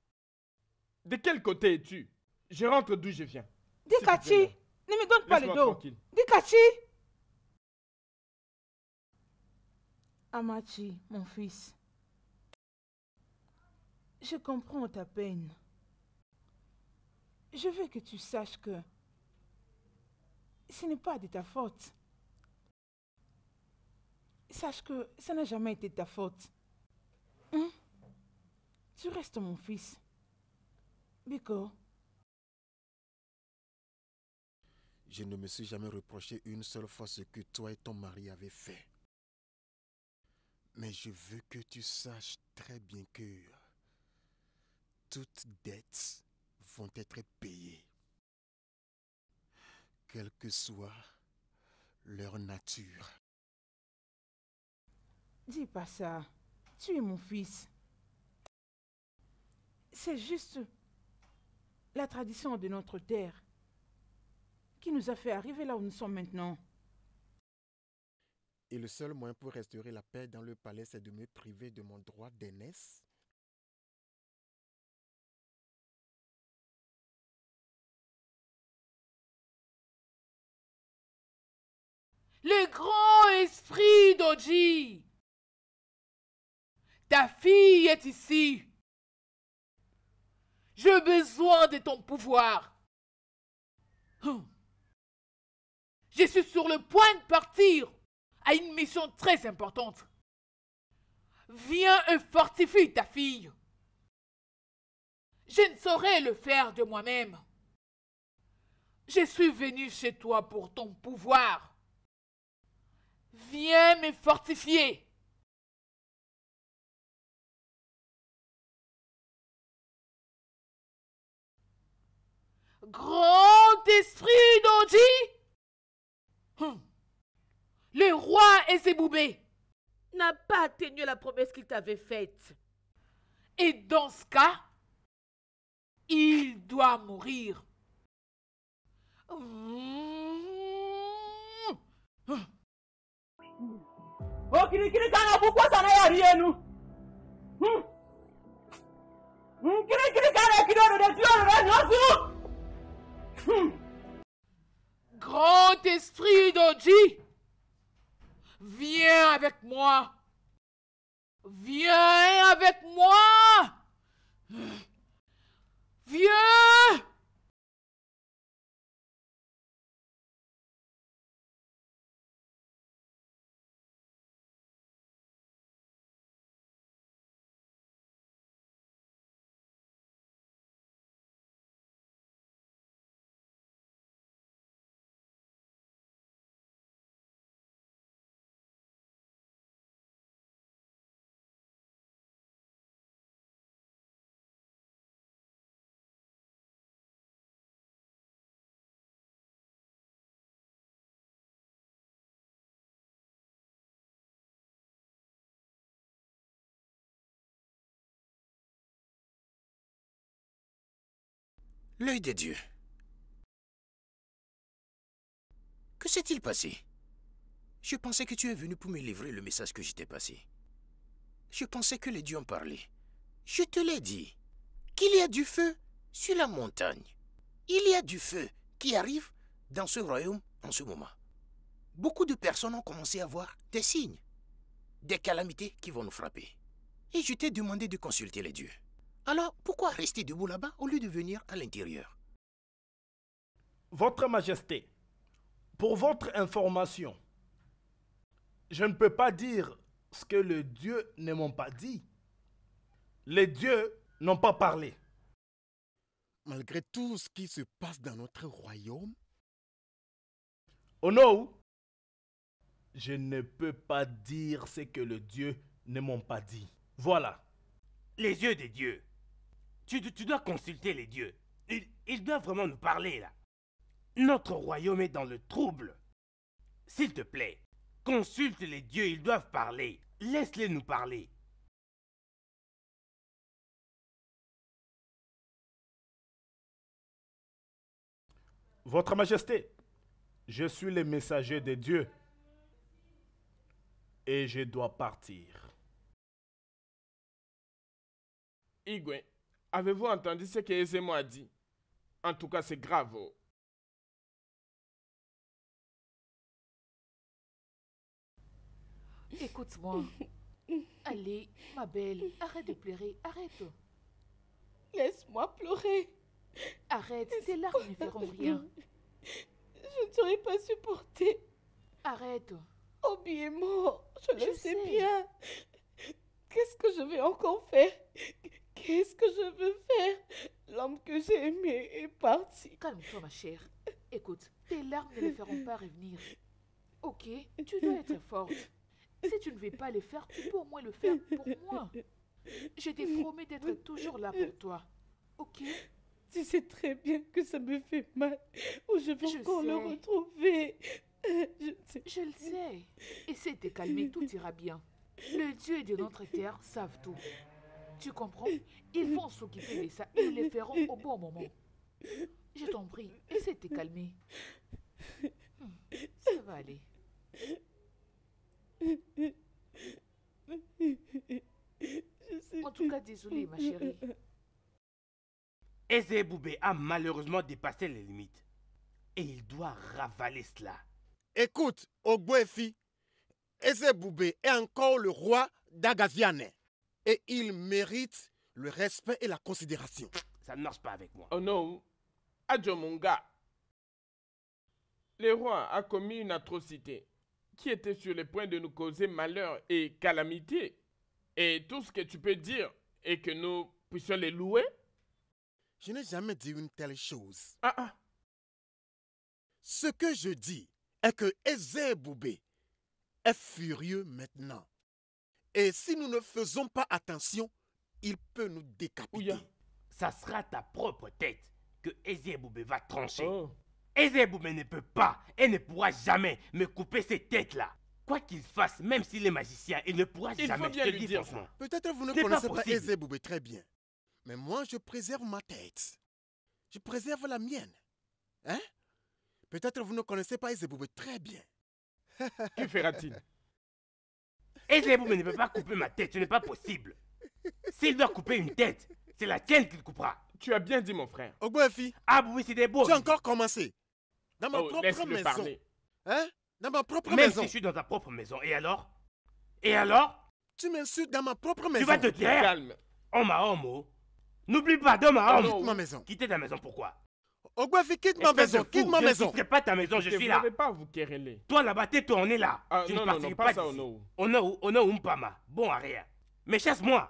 B: De quel côté es-tu? Je rentre d'où je viens.
D: Dikachi,
B: S'il te plaît,
D: ne me donne pas le
B: laisse-moi
D: dos.
B: tranquille.
D: Dikachi! Amachi, mon fils, je comprends ta peine. Je veux que tu saches que ce n'est pas de ta faute. Sache que ça n'a jamais été ta faute. Hein? Tu restes mon fils. Biko,
A: Je ne me suis jamais reproché une seule fois ce que toi et ton mari avez fait. Mais je veux que tu saches très bien que toutes dettes vont être payées, quelle que soit leur nature.
D: dis pas ça. Tu es mon fils. C'est juste la tradition de notre terre qui nous a fait arriver là où nous sommes maintenant.
A: Et le seul moyen pour restaurer la paix dans le palais, c'est de me priver de mon droit d'aînesse.
H: Le grand esprit d'Oji. Ta fille est ici. J'ai besoin de ton pouvoir. Je suis sur le point de partir à une mission très importante. Viens et fortifie ta fille. Je ne saurais le faire de moi-même. Je suis venu chez toi pour ton pouvoir. Viens me fortifier. Grand esprit d'Oji. Le roi et ses boubés
E: N'a pas tenu la promesse qu'il t'avait faite.
H: Et dans ce cas, il doit mourir.
I: Okirikiri kana bukwa sana yari yenu. Kirikiri kana kidodo de tioro de nyosu.
H: Grand esprit d'Oji, viens avec moi. Viens avec moi. Viens.
C: L'œil de Dieu. Que s'est-il passé? Je pensais que tu es venu pour me livrer le message que je t'ai passé. Je pensais que les dieux en parlaient. Je te l'ai dit, qu'il y a du feu sur la montagne. Il y a du feu qui arrive dans ce royaume en ce moment. Beaucoup de personnes ont commencé à voir des signes, des calamités qui vont nous frapper. Et je t'ai demandé de consulter les dieux. Alors, pourquoi rester debout là-bas au lieu de venir à l'intérieur?
G: Votre Majesté, pour votre information, je ne peux pas dire ce que les dieux ne m'ont pas dit. Les dieux n'ont pas parlé.
A: Malgré tout ce qui se passe dans notre royaume,
G: Oh non, je ne peux pas dire ce que les dieux ne m'ont pas dit. Voilà.
F: Les yeux des dieux. Tu dois consulter les dieux. Ils doivent vraiment nous parler là. Notre royaume est dans le trouble. S'il te plaît, consulte les dieux, ils doivent parler. Laisse-les nous parler.
G: Votre Majesté, je suis le messager de Dieu et je dois partir.
B: Igwe, avez-vous entendu ce que Ezemo a dit? En tout cas, c'est grave. Oh.
H: Écoute-moi. Allez, ma belle, arrête de pleurer, arrête.
E: Laisse-moi pleurer.
H: Arrête, tes larmes ne feront rien.
E: Je ne saurais pas supporter.
H: Arrête.
E: Obi est mort, je le
H: Je
E: sais
H: sais.
E: bien. Qu'est-ce que je vais encore faire? Qu'est-ce que je veux faire? L'homme que j'ai aimé est parti.
H: Calme-toi, ma chère. Écoute, tes larmes ne les feront pas revenir. Ok, tu dois être forte. Si tu ne veux pas le faire, tu peux au moins le faire pour moi. Je t'ai promis d'être toujours là pour toi. Ok?
E: Tu sais très bien que ça me fait mal. Où je vais
H: Je
E: encore le
H: sais.
E: retrouver. Je sais.
H: Je le sais. Essaie de te calmer, tout ira bien. Le Dieu de notre terre savent tout. Tu comprends? Ils vont s'occuper de ça et ils le feront au bon moment. Je t'en prie, essaie de te calmer. Ça va aller. En tout cas, désolée, ma chérie.
F: Ezeboubé a malheureusement dépassé les limites. Et il doit ravaler cela.
A: écoute, Ogbuefi, Ezeboubé est encore le roi d'Agaziane. Et il mérite le respect et la considération.
F: Ça ne marche pas avec moi.
B: Oh non, Adjomonga. Le roi a commis une atrocité qui était sur le point de nous causer malheur et calamité. Et tout ce que tu peux dire est que nous puissions les louer.
A: Je n'ai jamais dit une telle chose.
B: Ah.
A: Ce que je dis est que Ezeboubé est furieux maintenant. Et si nous ne faisons pas attention, il peut nous décapiter.
B: Ouya.
F: Ça sera ta propre tête que Ezeboubé va trancher.
B: Oh.
F: Ezeboubé ne peut pas et ne pourra jamais me couper ces têtes-là. Quoi qu'il fasse, même s'il est magicien, il ne pourra
B: Il
F: jamais.
B: faut bien
F: je te
B: lui
F: le dis
B: dire
F: franchement.
A: Peut-être vous ne
F: Ce n'est pas
A: connaissez pas
F: possible.
A: Ezeboubé très bien. Mais moi, je préserve ma tête. Je préserve la mienne. Hein? Peut-être vous ne connaissez pas Ezeboubé très bien.
B: Que fera-t-il?
F: Ezeboubé ne peut pas couper ma tête, ce n'est pas possible. S'il doit couper une tête, c'est la tienne qu'il coupera.
B: Tu as bien dit, mon frère.
A: Ogbuefi,
F: Ah oui, c'est des beaux.
A: tu as encore commencé. Dans ma
B: Oh,
A: propre
B: laisse-le
A: maison.
B: parler.
A: Hein? Dans ma propre
F: Même
A: maison.
F: si je suis dans ta propre maison. Et alors? Et alors?
A: Tu m'insultes dans ma propre maison.
F: Tu vas te taire?
B: Calme.
F: Homme à homme, oh. N'oublie pas d'homme à homme.
B: non.
A: Quitte ma maison.
F: Quitter ta maison, pourquoi?
A: Ogbuefi, quitte ma
F: Espèce de
A: maison.
F: fou,
A: Quitte ma
F: je
A: maison.
F: ne quitterai pas ta maison, je
B: Que
F: suis
B: vous
F: là.
B: n'avez pas à vous quereller.
F: Toi là-bas, tais-toi, on est là.
B: Ah,
F: Je
B: non,
F: ne
B: non,
F: partirai
B: non,
F: pas
B: pas ça,
F: d'ici.
B: Ono.
F: Ono Umpama. Bon arrière. Mais chasse-moi.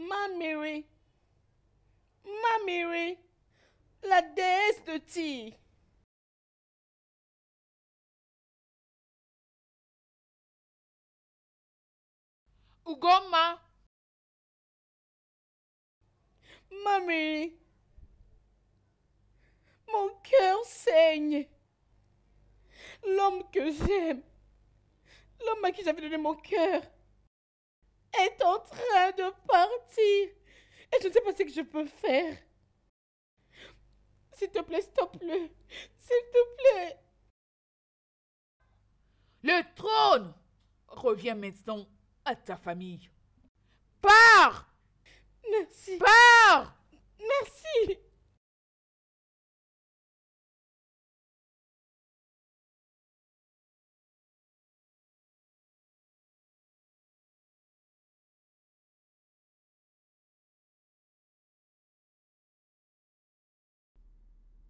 E: Mamiri. Mamiri, la déesse de Ti.
H: Ugoma.
E: Mamiri, mon cœur saigne. L'homme que j'aime, l'homme à qui j'avais donné mon cœur, est en train de partir. Et je ne sais pas ce que je peux faire. S'il te plaît, stoppe-le. S'il te plaît.
H: Le trône revient maintenant à ta famille. Pars!
E: Merci.
H: Pars!
E: Merci.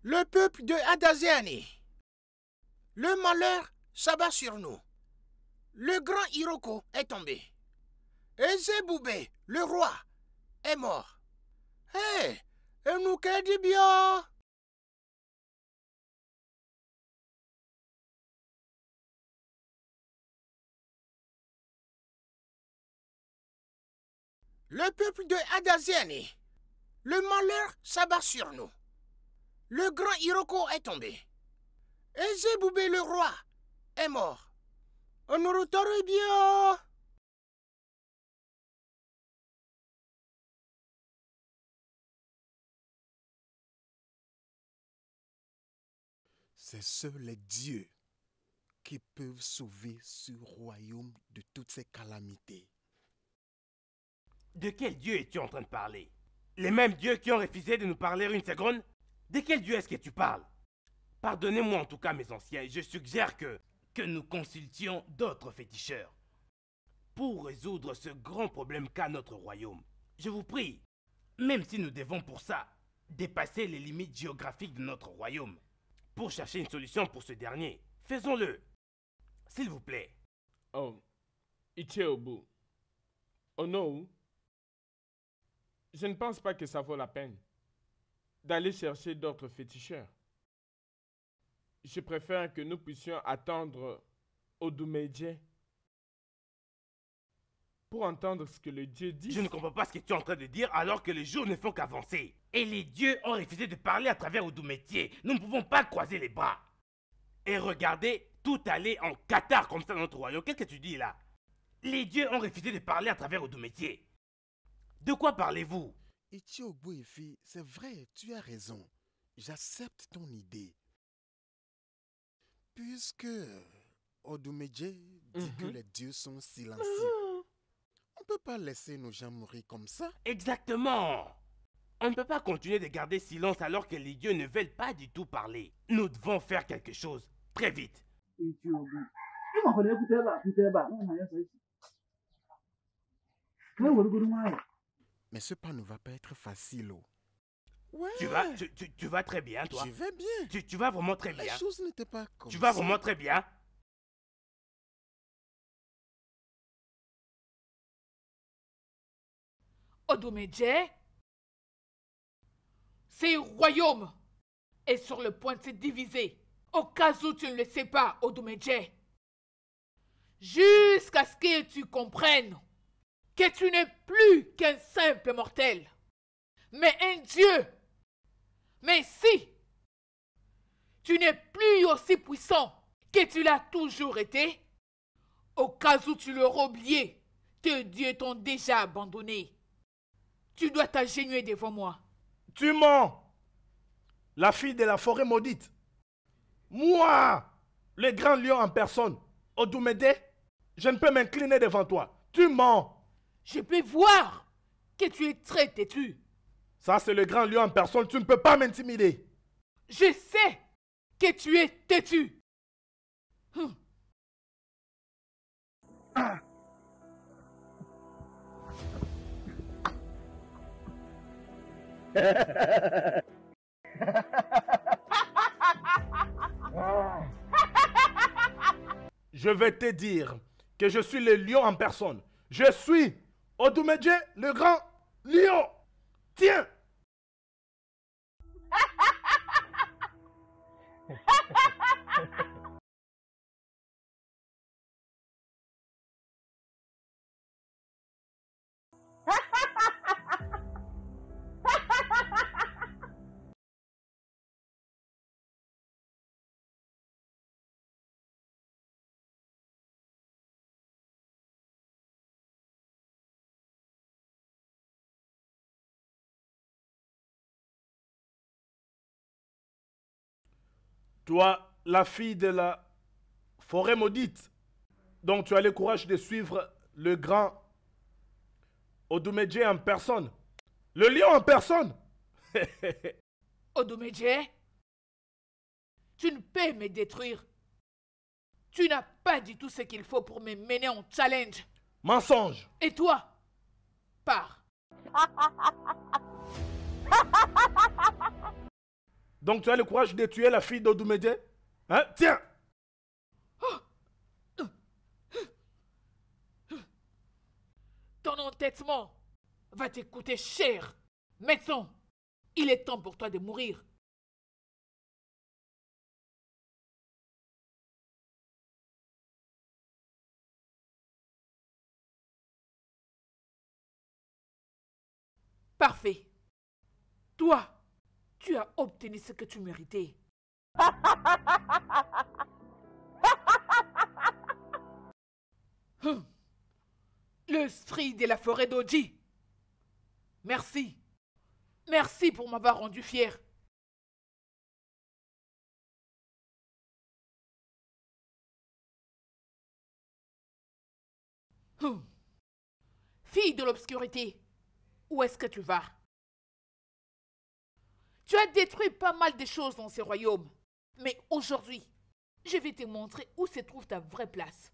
C: Le peuple de Hadazéani. Le malheur s'abat sur nous. Le grand Iroko est tombé. Et Zéboubé, le roi, est mort. Hé, et nous qu'est dit bien? Le peuple de Hadazéani. Le malheur s'abat sur nous. Le grand Iroko est tombé. Et Zéboubé le roi est mort. On nous retrouve bien.
A: C'est seuls les dieux qui peuvent sauver ce royaume de toutes ces calamités.
F: De quel Dieu es-tu en train de parler? Les mêmes dieux qui ont refusé de nous parler une seconde? De quel Dieu est-ce que tu parles? Pardonnez-moi en tout cas mes anciens, je suggère que nous consultions d'autres féticheurs pour résoudre ce grand problème qu'a notre royaume. Je vous prie, même si nous devons pour ça dépasser les limites géographiques de notre royaume, pour chercher une solution pour ce dernier, faisons-le. S'il vous plaît.
B: Oh, Ichiobu. Oh non. Je ne pense pas que ça vaut la peine d'aller chercher d'autres féticheurs. Je préfère que nous puissions attendre Odumedje pour entendre ce que le Dieu dit.
F: Je ne comprends pas ce que tu es en train de dire alors que les jours ne font qu'avancer. Et les dieux ont refusé de parler à travers Odumedje. Nous ne pouvons pas croiser les bras. Et regardez, tout aller en Qatar comme ça dans notre royaume. Qu'est-ce que tu dis là? Les dieux ont refusé de parler à travers Odumedje. De quoi parlez-vous?
A: Ichiobu Efi, c'est vrai, tu as raison. J'accepte ton idée. Puisque Odumedje dit que les dieux sont silencieux, on ne peut pas laisser nos gens mourir comme ça.
F: Exactement. On ne peut pas continuer de garder silence alors que les dieux ne veulent pas du tout parler. Nous devons faire quelque chose, très vite.
A: Mais ce pas ne va pas être facile. Oh. Ouais.
F: Tu vas très bien, toi.
A: Je vais bien.
F: Tu vas vraiment très bien.
A: Les choses n'étaient pas comme
F: Tu vas
A: ça.
F: vraiment très bien.
H: Odumedje, ce royaume est sur le point de se diviser. Au cas où tu ne le sais pas, Odumedje. Jusqu'à ce que tu comprennes que tu n'es plus qu'un simple mortel, mais un dieu. Mais si tu n'es plus aussi puissant que tu l'as toujours été, au cas où tu l'auras oublié, tes dieux t'ont déjà abandonné. Tu dois t'agenouiller devant moi.
G: Tu mens! La fille de la forêt maudite. Moi, le grand lion en personne, Odumedje, je ne peux m'incliner devant toi. Tu mens!
H: Je peux voir que tu es très têtu.
G: Ça, c'est le grand lion en personne. Tu ne peux pas m'intimider.
H: Je sais que tu es têtu.
G: Je vais te dire que je suis le lion en personne. Je suis Odumedje le grand. Lion, tiens. Toi, la fille de la forêt maudite, donc tu as le courage de suivre le grand Odumedje en personne. Le lion en personne.
H: Odumedje, tu ne peux me détruire. Tu n'as pas du tout ce qu'il faut pour me mener en challenge.
G: Mensonge.
H: Et toi, pars.
G: Donc tu as le courage de tuer la fille d'Odumedje? Hein? Tiens!
H: Ton entêtement va te coûter cher. Maintenant, il est temps pour toi de mourir. Parfait. Toi, tu as obtenu ce que tu méritais. L'esprit de la forêt d'Oji. Merci. Merci pour m'avoir rendu fier. Fille de l'obscurité, où est-ce que tu vas? Tu as détruit pas mal de choses dans ces royaumes. Mais aujourd'hui, je vais te montrer où se trouve ta vraie place.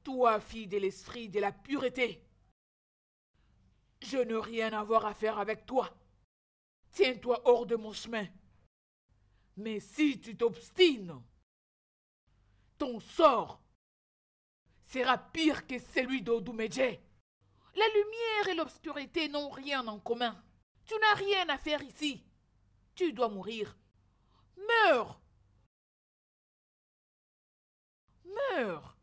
H: Toi, fille de l'esprit de la pureté, je n'ai rien à voir à faire avec toi. Tiens-toi hors de mon chemin. Mais si tu t'obstines, ton sort sera pire que celui d'Odumedje. La lumière et l'obscurité n'ont rien en commun. Tu n'as rien à faire ici. Tu dois mourir. Meurs! Meurs!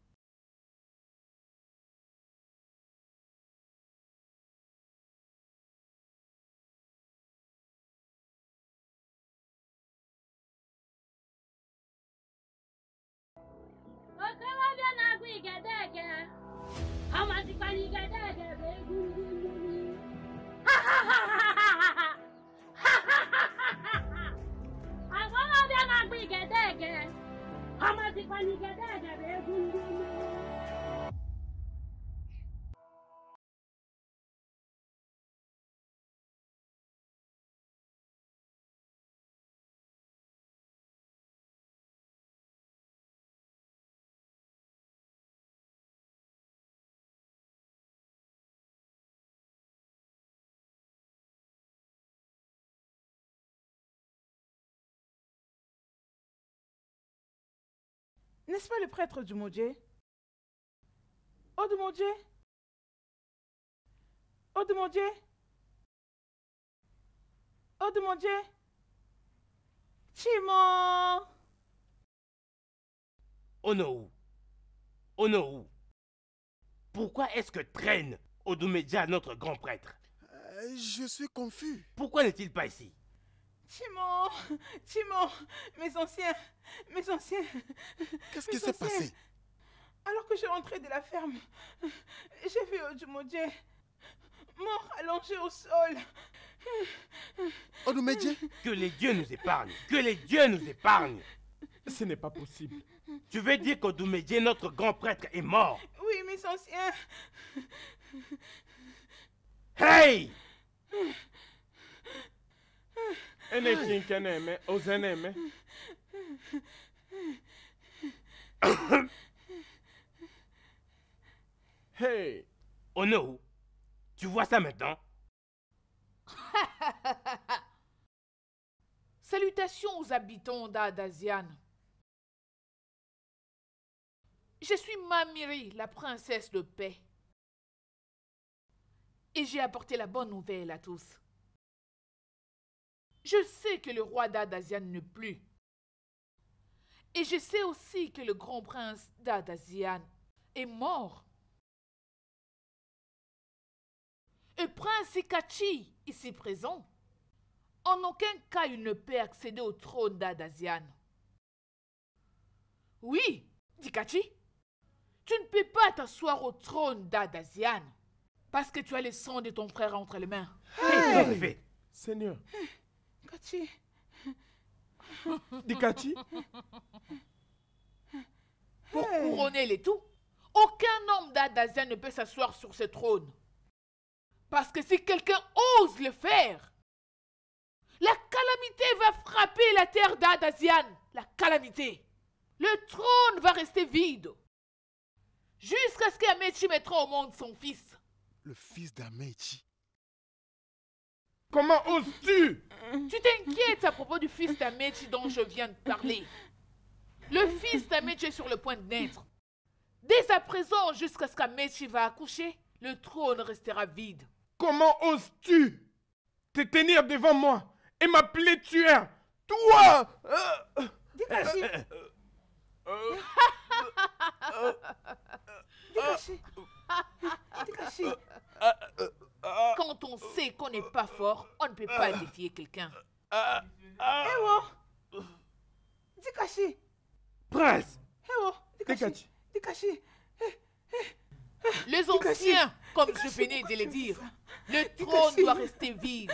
D: N'est-ce pas le prêtre du Modje? Odumedje? Odumedje? Odumedje? Chimo!
F: Onowu, Onowu, pourquoi est-ce que traîne Odumedje, notre grand prêtre?
A: Je suis confus.
F: Pourquoi n'est-il pas ici?
D: Chimo! Chimo! Mes anciens!
A: Qu'est-ce qui s'est passé?
D: Alors que je rentrais de la ferme, j'ai vu Odumedje mort allongé au sol.
A: Odumedje?
F: Que les dieux nous épargnent! Que les dieux nous épargnent!
B: Ce n'est pas possible.
F: Tu veux dire qu'Odumedje, notre grand prêtre, est mort?
D: Oui, mes anciens.
F: Hey!
B: Ene kinkeneme, ozeneme. Hey!
F: Onowu, tu vois ça maintenant?
H: Salutations aux habitants d'Adazian. Je suis Mamiri, la princesse de paix. Et j'ai apporté la bonne nouvelle à tous. Je sais que le roi d'Adazian n'est plus. Et je sais aussi que le grand prince d'Adazian est mort. Et prince Ikachi, ici présent, en aucun cas il ne peut accéder au trône d'Adazian. Oui, Dikachi, tu ne peux pas t'asseoir au trône d'Adazian parce que tu as le sang de ton frère entre les mains.
F: Hey!
B: Seigneur.
D: Dikachi.
B: Dikachi.
H: Pour couronner les tout, aucun homme d'Adazian ne peut s'asseoir sur ce trône. Parce que si quelqu'un ose le faire, la calamité va frapper la terre d'Adazian. La calamité. Le trône va rester vide. Jusqu'à ce qu'Amechi mettra au monde son fils.
A: Le fils d'Amechi.
B: Comment oses-tu?
H: Tu t'inquiètes à propos du fils d'Amechi dont je viens de parler. Le fils d'Amechi est sur le point de naître. Dès à présent, jusqu'à ce qu'Amechi va accoucher, le trône restera vide.
B: Comment oses-tu te tenir devant moi et m'appeler tueur? Toi!
D: Dikachi. Dikachi. Dikachi.
H: Quand on sait qu'on n'est pas fort, on ne peut pas défier quelqu'un.
D: Ewo. Dikachi.
F: Prince!
D: Ewo.
B: Dikachi.
D: Dikachi.
H: Les anciens, comme je venais de le dire, le trône doit rester vide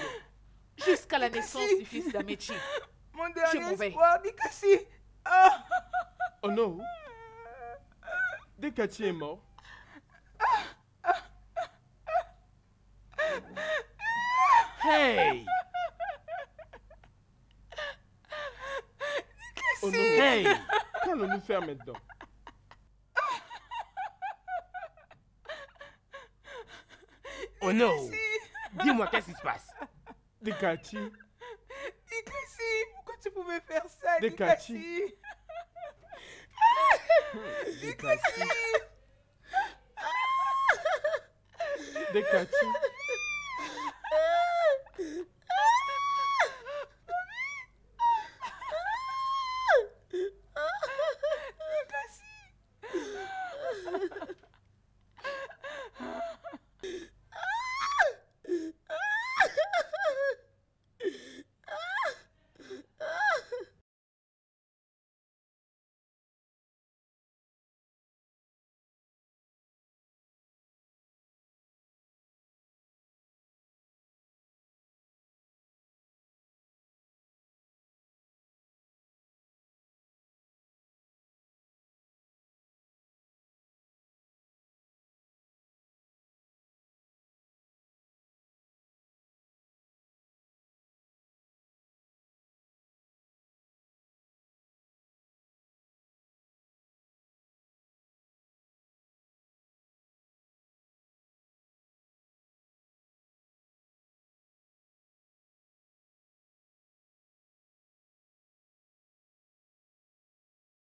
H: jusqu'à la naissance du fils d'Amechi.
D: Mon
H: Je
D: dernier
H: m'en vais.
D: espoir, Dikachi. Ah.
B: Oh non. Dikachi est mort.
F: Hey!
B: Oh non.
F: Hey!
B: Qu'allons-nous faire maintenant?
F: Oh non! Dis-moi, qu'est-ce qui se passe?
B: Dikachi.
D: Dikachi, pourquoi tu pouvais faire ça,
B: Dikachi.
D: Dikachi?
B: Dikachi.